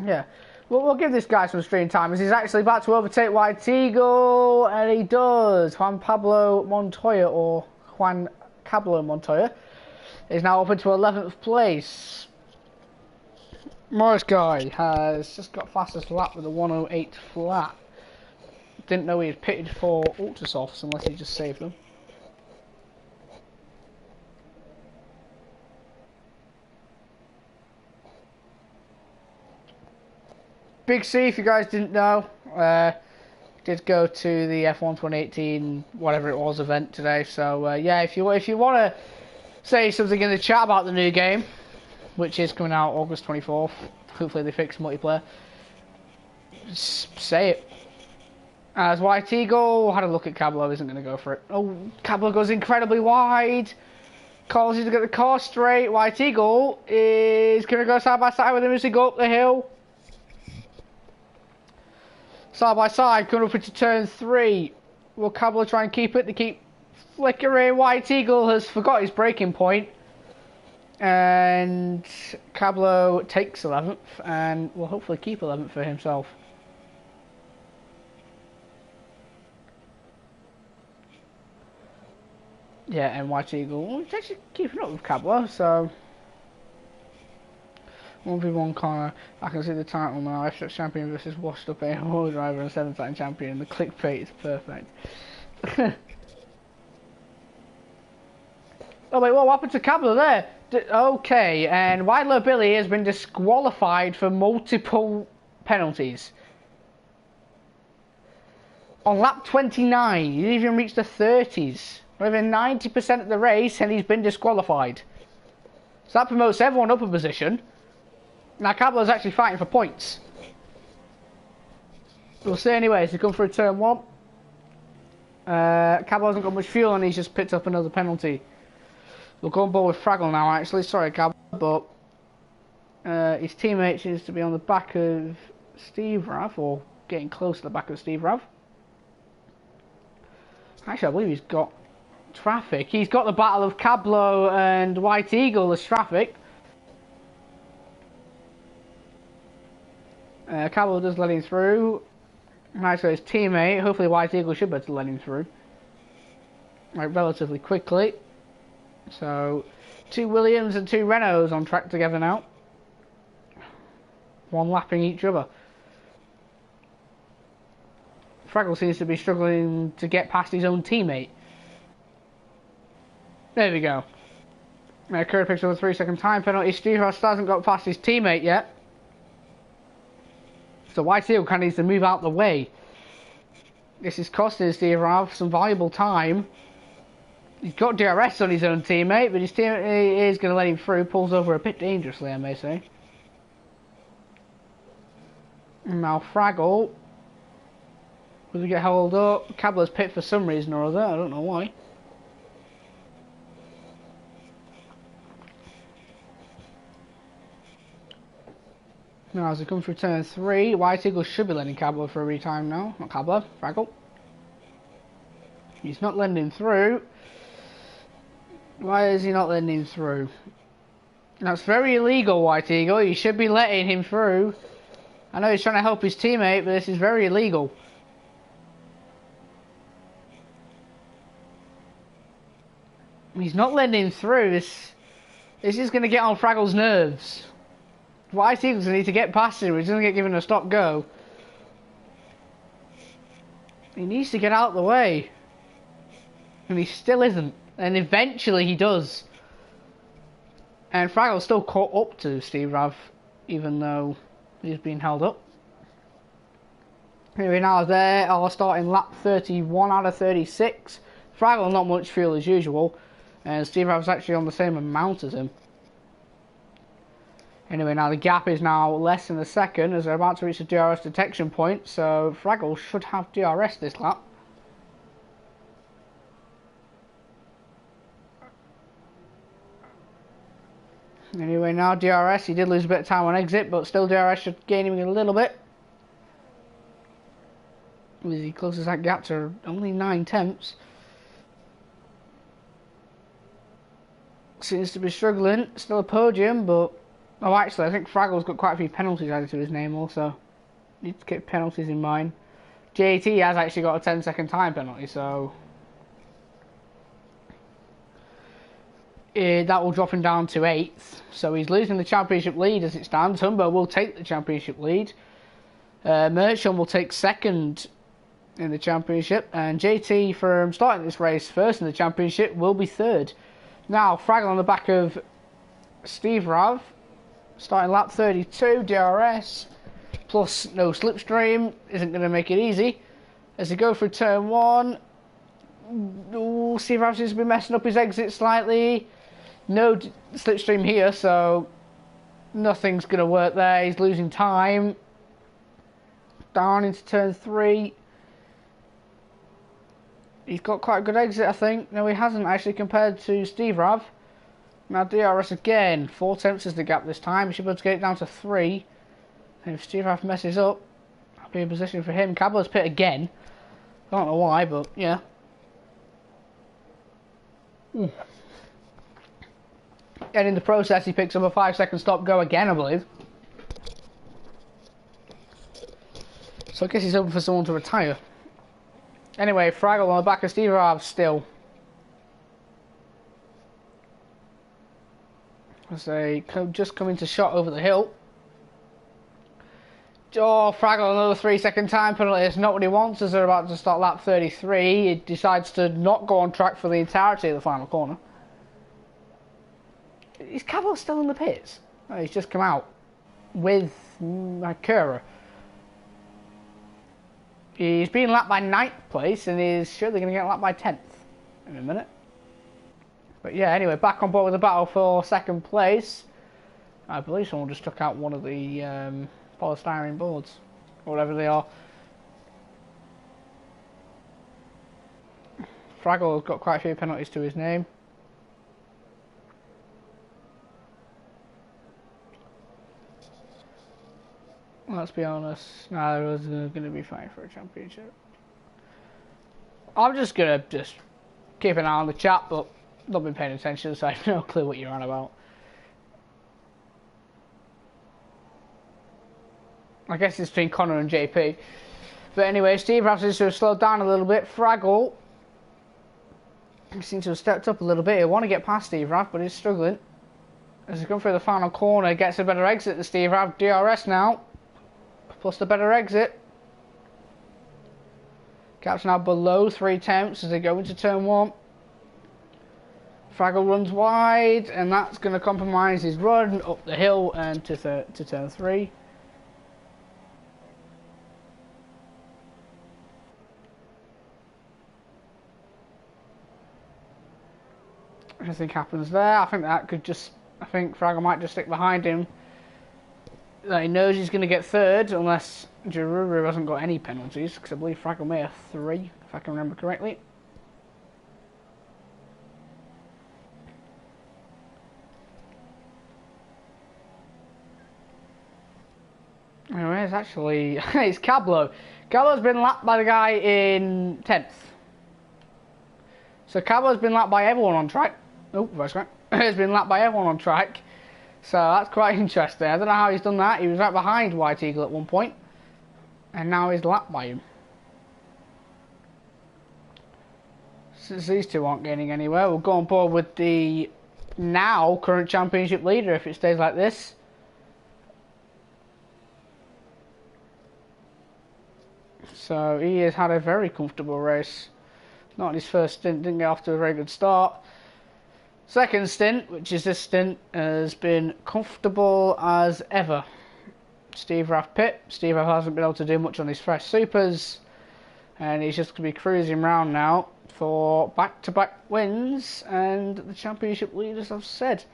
yeah, we'll give this guy some screen time as he's actually about to overtake White Eagle, and he does. Juan Pablo Montoya, or Juan Cablo Montoya, is now up into 11th place. Morris guy has just got fastest lap with a 1:08 flat. Didn't know he had pitted for Ultrasofts unless he just saved them. Big C, if you guys didn't know, did go to the F1 2018 whatever it was event today. So yeah, if you want to say something in the chat about the new game, which is coming out August 24th. Hopefully they fix multiplayer. Just say it. As White Eagle had a look at Cablo, isn't going to go for it. Oh, Cablo goes incredibly wide. Calls to get the car straight. White Eagle is going to go side by side with him as he go up the hill. Side by side, coming up into turn 3. Will Cablo try and keep it? They keep flickering. White Eagle has forgot his braking point. And Cablo takes 11th and will hopefully keep 11th for himself. Yeah, and White Eagle, well, he's actually keeping up with Cablo, so 1v1 corner. I can see the title now. F6 champion versus washed up AMO driver and 7-time champion. The clickbait is perfect. Oh wait, what happened to Cablo there? Okay, and Widler Billy has been disqualified for multiple penalties. On lap 29, he didn't even reach the 30s. Within 90% of the race, and he's been disqualified. So that promotes everyone up a position. Now Cablo's actually fighting for points. We'll see anyway, as he come through turn 1. Cablo hasn't got much fuel and he's just picked up another penalty. We'll go on board with Fraggle now, actually. Sorry, Cablo, but his teammate seems to be on the back of Steve Rav, or getting close to the back of Steve Rav. Actually, I believe he's got traffic. He's got the battle of Cablo and White Eagle as traffic. Cablo does let him through. Nice for his teammate. Hopefully White Eagle should be able to let him through. Like, relatively quickly. So, 2 Williams and 2 Renaults on track together now. One lapping each other. Fraggle seems to be struggling to get past his own teammate. There we go. Curry picks up a 3-second time penalty. Steve Ross hasn't got past his teammate yet. So White Eagle kind of needs to move out the way. This is costing Steve Rav some valuable time. He's got DRS on his own teammate, but his teammate is going to let him through. Pulls over a bit dangerously, I may say. Now Fraggle. Will he get held up? Cablo's pit for some reason or other. I don't know why. Now as he comes through turn 3, White Eagle should be letting Cablo for a retime now. Not Cablo, Fraggle. He's not letting him through. Why is he not letting him through? That's very illegal, White Eagle. You should be letting him through. I know he's trying to help his teammate, but this is very illegal. He's not letting him through. This is going to get on Fraggle's nerves. White Eagle's going to need to get past him. He's going to get given a stop go. He needs to get out of the way. And he still isn't. And eventually he does. And Fraggle's still caught up to Steve Rav, even though he's being held up. Here we now there are starting lap 31 out of 36. Fraggle not much fuel as usual. And Steve Rav's actually on the same amount as him. Anyway, now the gap is now less than a second as they're about to reach the DRS detection point. So Fraggle should have DRS this lap. Anyway, now DRS, he did lose a bit of time on exit, but still DRS should gain him a little bit. He closes that gap to only 9/10. Seems to be struggling. Still a podium, but... Oh, actually, I think Fraggle's got quite a few penalties added to his name also. Need to keep penalties in mind. JT has actually got a 10-second time penalty, so... that will drop him down to 8th. So he's losing the championship lead as it stands. Humbo will take the championship lead. Merchant will take 2nd in the championship. And JT, from starting this race first in the championship, will be 3rd. Now, Fraggle on the back of Steve Rav. Starting lap 32, DRS. Plus no slipstream. Isn't going to make it easy. As they go through turn 1. Ooh, Steve Rav seems to be messing up his exit slightly. No slipstream here, so nothing's going to work there. He's losing time. Down into turn 3. He's got quite a good exit, I think. No, he hasn't actually compared to Steve Rav. Now DRS again. 4/10 is the gap this time. He should be able to get it down to 3. And if Steve Rav messes up, I'll be in position for him. Cablo's pit again. I don't know why, but yeah. And in the process, he picks up a 5-second stop go again, I believe. So I guess he's hoping for someone to retire. Anyway, Fraggle on the back of Steve Rav still. As they just come into shot over the hill. Oh, Fraggle, another 3-second time penalty. It's not what he wants as they're about to start lap 33. He decides to not go on track for the entirety of the final corner. Is Cabot still in the pits? Oh, he's just come out with Akira. He's being lapped by 9th place and he's surely going to get lapped by 10th in a minute. But yeah, anyway, back on board with the battle for 2nd place. I believe someone just took out one of the polystyrene boards, or whatever they are. Fraggle has got quite a few penalties to his name. Let's be honest, neither of us are going to be fighting for a championship. I'm just going to keep an eye on the chat, but not been paying attention, so I have no clue what you're on about. I guess it's between Connor and JP. But anyway, Steve Rav seems to have slowed down a little bit. Fraggle seems to have stepped up a little bit. He'll want to get past Steve Rav, but he's struggling. As he comes through the final corner, gets a better exit than Steve Rav. DRS now. Plus the better exit. Gap's now below 3/10 as they go into turn 1. Fraggle runs wide, and that's going to compromise his run up the hill and to turn 3. What do you think happens there? I think that could just... I think Fraggle might just stick behind him. He knows he's going to get 3rd, unless Jaruru hasn't got any penalties, because I believe Fraggle may have 3, if I can remember correctly. Anyway, it's actually... it's Cablo. Cablo's been lapped by the guy in 10th. So Cablo's been lapped by everyone on track. Oh, voice crack. Has been lapped by everyone on track. So that's quite interesting. I don't know how he's done that. He was right behind White Eagle at one point. And now he's lapped by him. Since these two aren't gaining anywhere, we'll go on board with the now current championship leader if it stays like this. So he has had a very comfortable race. Not his first stint, didn't get off to a very good start. Second stint, which is this stint, has been comfortable as ever. Steve Raff pit. Steve Raff hasn't been able to do much on his fresh supers. And he's just going to be cruising around now for back-to-back wins. And the championship leaders have said.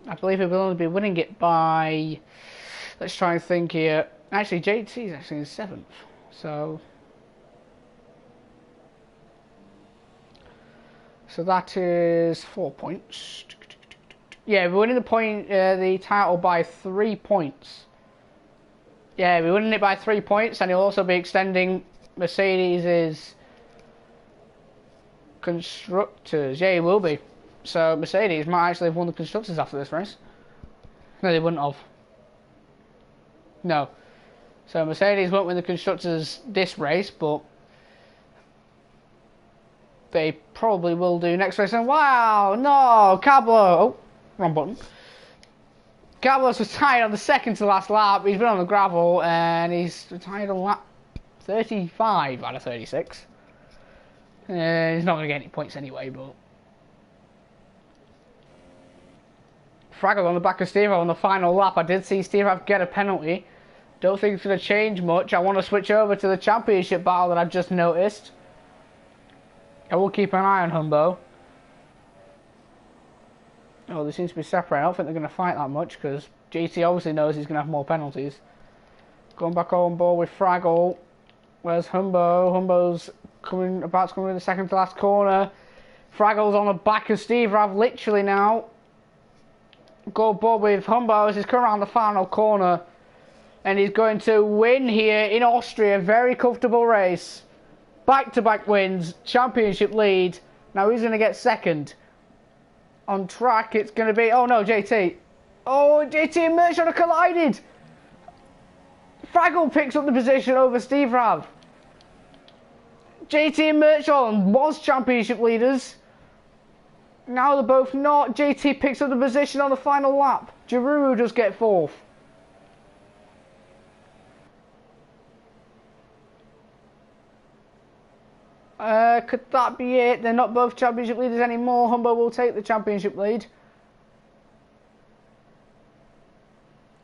I believe he will only be winning it by... Let's try and think here. Actually, JT is actually in 7th. So that is 4 points. Yeah, we're winning the title by 3 points. Yeah, we're winning it by 3 points, and he'll also be extending Mercedes' constructors. Yeah, he will be. So Mercedes might actually have won the constructors after this race. No, they wouldn't have. No. So Mercedes won't win the constructors this race, but they probably will do next race. And wow, no, Cablo. Oh, wrong button. Cablo's retired on the second to last lap. He's been on the gravel and he's retired on lap 35 out of 36. He's not going to get any points anyway, but Fraggle on the back of Steve on the final lap. I did see Steve get a penalty. Don't think it's going to change much. I want to switch over to the championship battle that I've just noticed. I will keep an eye on Humbo. Oh, they seem to be separate. I don't think they're going to fight that much because GT obviously knows he's going to have more penalties. Going back on board with Fraggle. Where's Humbo? Humbo's about to come in the second to last corner. Fraggle's on the back of Steve Rav literally now. Go board with Humbo as he's coming around the final corner. And he's going to win here in Austria. Very comfortable race. Back-to-back wins. Championship lead. Now who's going to get second? On track it's going to be... Oh no, JT. Oh, JT and Merchant have collided. Fraggle picks up the position over Steve Rav. JT and Merchant was championship leaders. Now they're both not. JT picks up the position on the final lap. Giroud does get fourth. Could that be it? They're not both championship leaders anymore. Humbo will take the championship lead.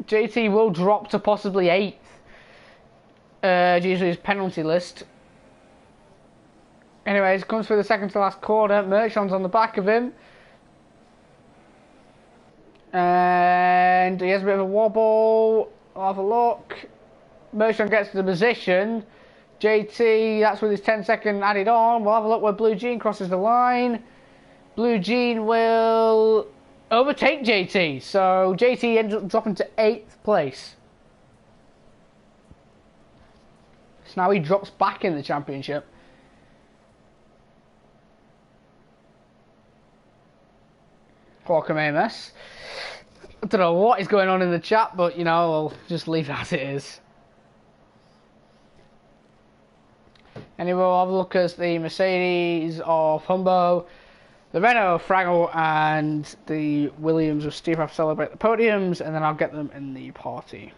JT will drop to possibly 8th due to his penalty list. Anyways, comes through the second to last corner. Merchant's on the back of him. And he has a bit of a wobble. I'll have a look. Merchant gets to the position. JT, that's with his 10-second added on. We'll have a look where Blue Jean crosses the line. Blue Jean will overtake JT. So JT ends up dropping to 8th place. So now he drops back in the championship. Welcome AMS. I don't know what is going on in the chat, but you know, I'll just leave it as it is. Anyway, we'll have a look at the Mercedes of Humbo, the Renault of Fraggle, and the Williams of Steve Raff celebrate the podiums, and then I'll get them in the party.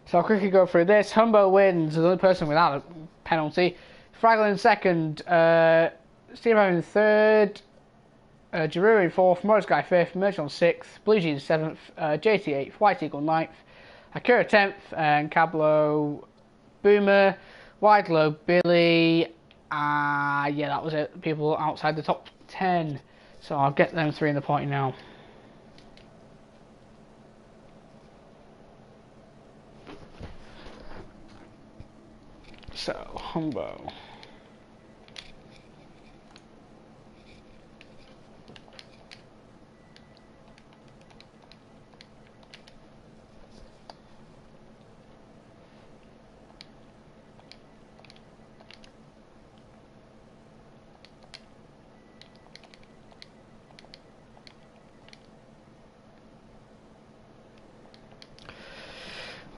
So I'll quickly go through this. Humbo wins, the only person without a penalty. Fraggle in second, Steve Raff in third, Giroud in fourth, Morris Guy fifth, Merchant sixth, Blue Jean seventh, JT eighth, White Eagle ninth, Akira 10th, and Cablo, Boomer, Widlow, Billy, yeah, that was it. People outside the top 10. So I'll get them three in the party now. So, Humbo.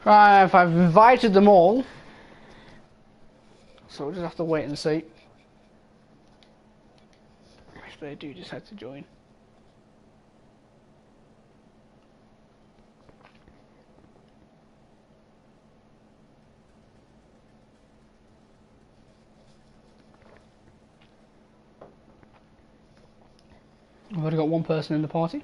I've invited them all, so we'll just have to wait and see if they do decide to join. We've already got one person in the party.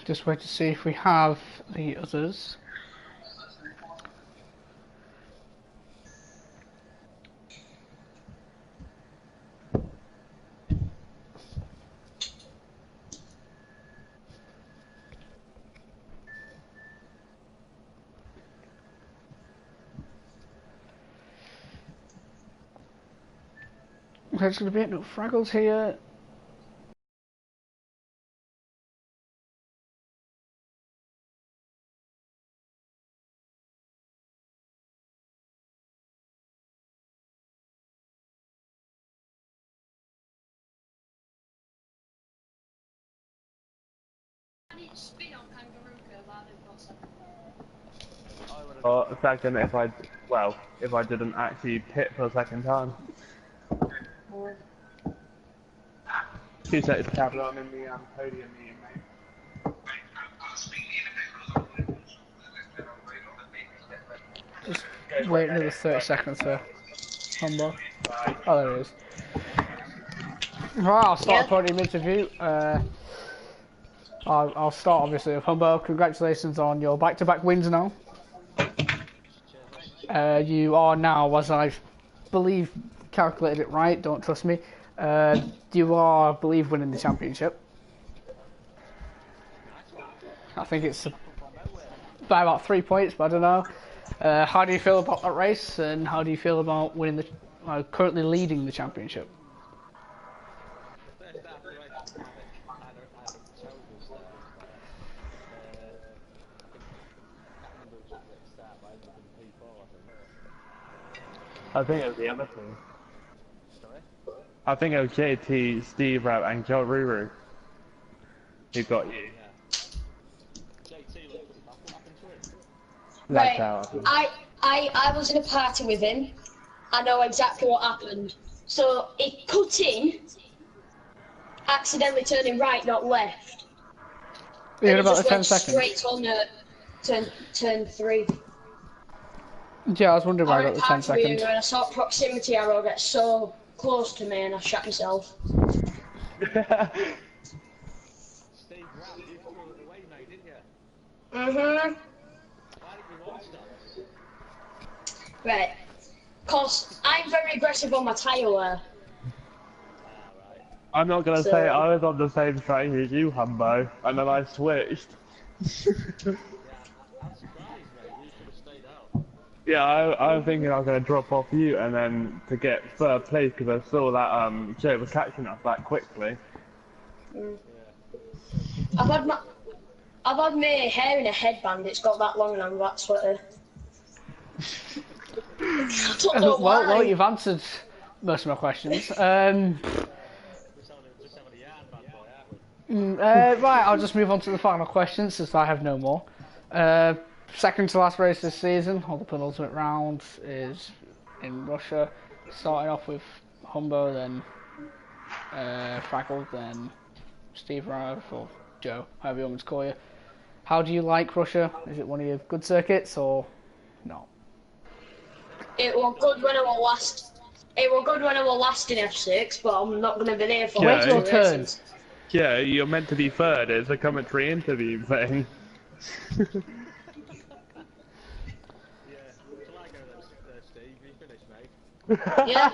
Just wait to see if we have the others. There's going to be no Fraggles here. Or a second if I didn't actually pit for a second time. 2 seconds to have on in the podium meeting, mate. Just wait another 30 seconds for Humbo. Oh, there it is. Right, I'll start the podium interview. I'll start obviously with Humbo. Congratulations on your back-to-back wins now. You are now, as I believe, calculated it right, don't trust me, you are, I believe, winning the championship. I think it's by about 3 points, but I don't know. How do you feel about that race, and how do you feel about winning the, currently leading the championship? I think it was the other two. I think it was JT, Steve Rapp, and Joe Ruru who got you. Right, I was in a party with him. I know exactly what happened. So he cut in, accidentally turning right, not left. Yeah, and about he just 10 went seconds. straight on turn 3. Yeah, I was wondering why I got the 10 seconds. And I saw proximity arrow get so close to me and I shot myself. Right. Cause I'm very aggressive on my tyre wear. I'm not gonna say I was on the same train as you, Humbo, and then I switched. Yeah, I was thinking I was going to drop off you and then to get third place because I saw that Joe was catching us that quickly. I've had my hair in a headband. It's got that long and I'm that sweaty. I don't know why. Well, you've answered most of my questions. Right, I'll just move on to the final questions since I have no more. Second to last race this season, or the penultimate round, is in Russia. Starting off with Humbo, then Fraggle, then Steve Rav, or Joe, however you want me to call you. How do you like Russia? Is it one of your good circuits or not? It was good when I was last. It was good when I was last in F6, but I'm not going to be there for Where's your turn? Yeah, you're meant to be third. It's a commentary interview thing. Yeah.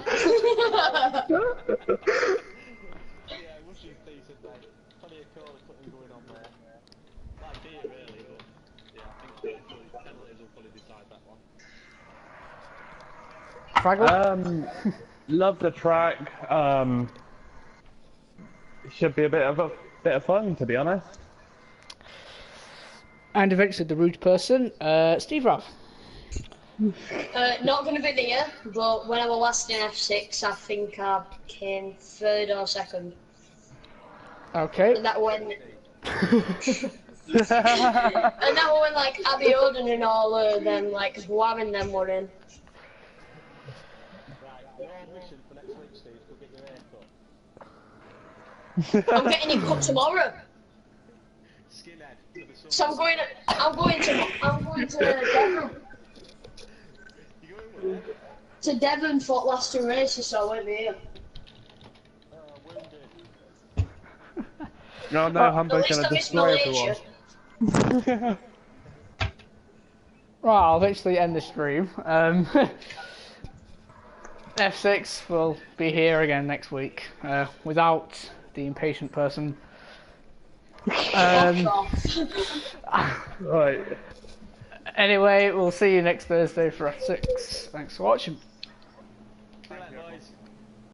Love the track. Should be a bit of fun, to be honest. And eventually the rude person, Steve Rav. Not going to be there, but when I was last in F6, I think I came third or second. Okay. And that when And now when like Abby Oden and all them like whamming them were in. Your mission for next week, Steve, is to get your hair cut. I'm getting it cut tomorrow. Skinhead. So I'm going to Devon. You going where? To Devon for last two races, so I won't be here. Wounded. No, no, At Humber's least gonna I missed destroy Malaysia. everyone. Right, I'll eventually end the stream. F6 will be here again next week, without the impatient person. Fuck off. Right. Anyway, we'll see you next Thursday for F6. Thanks for watching.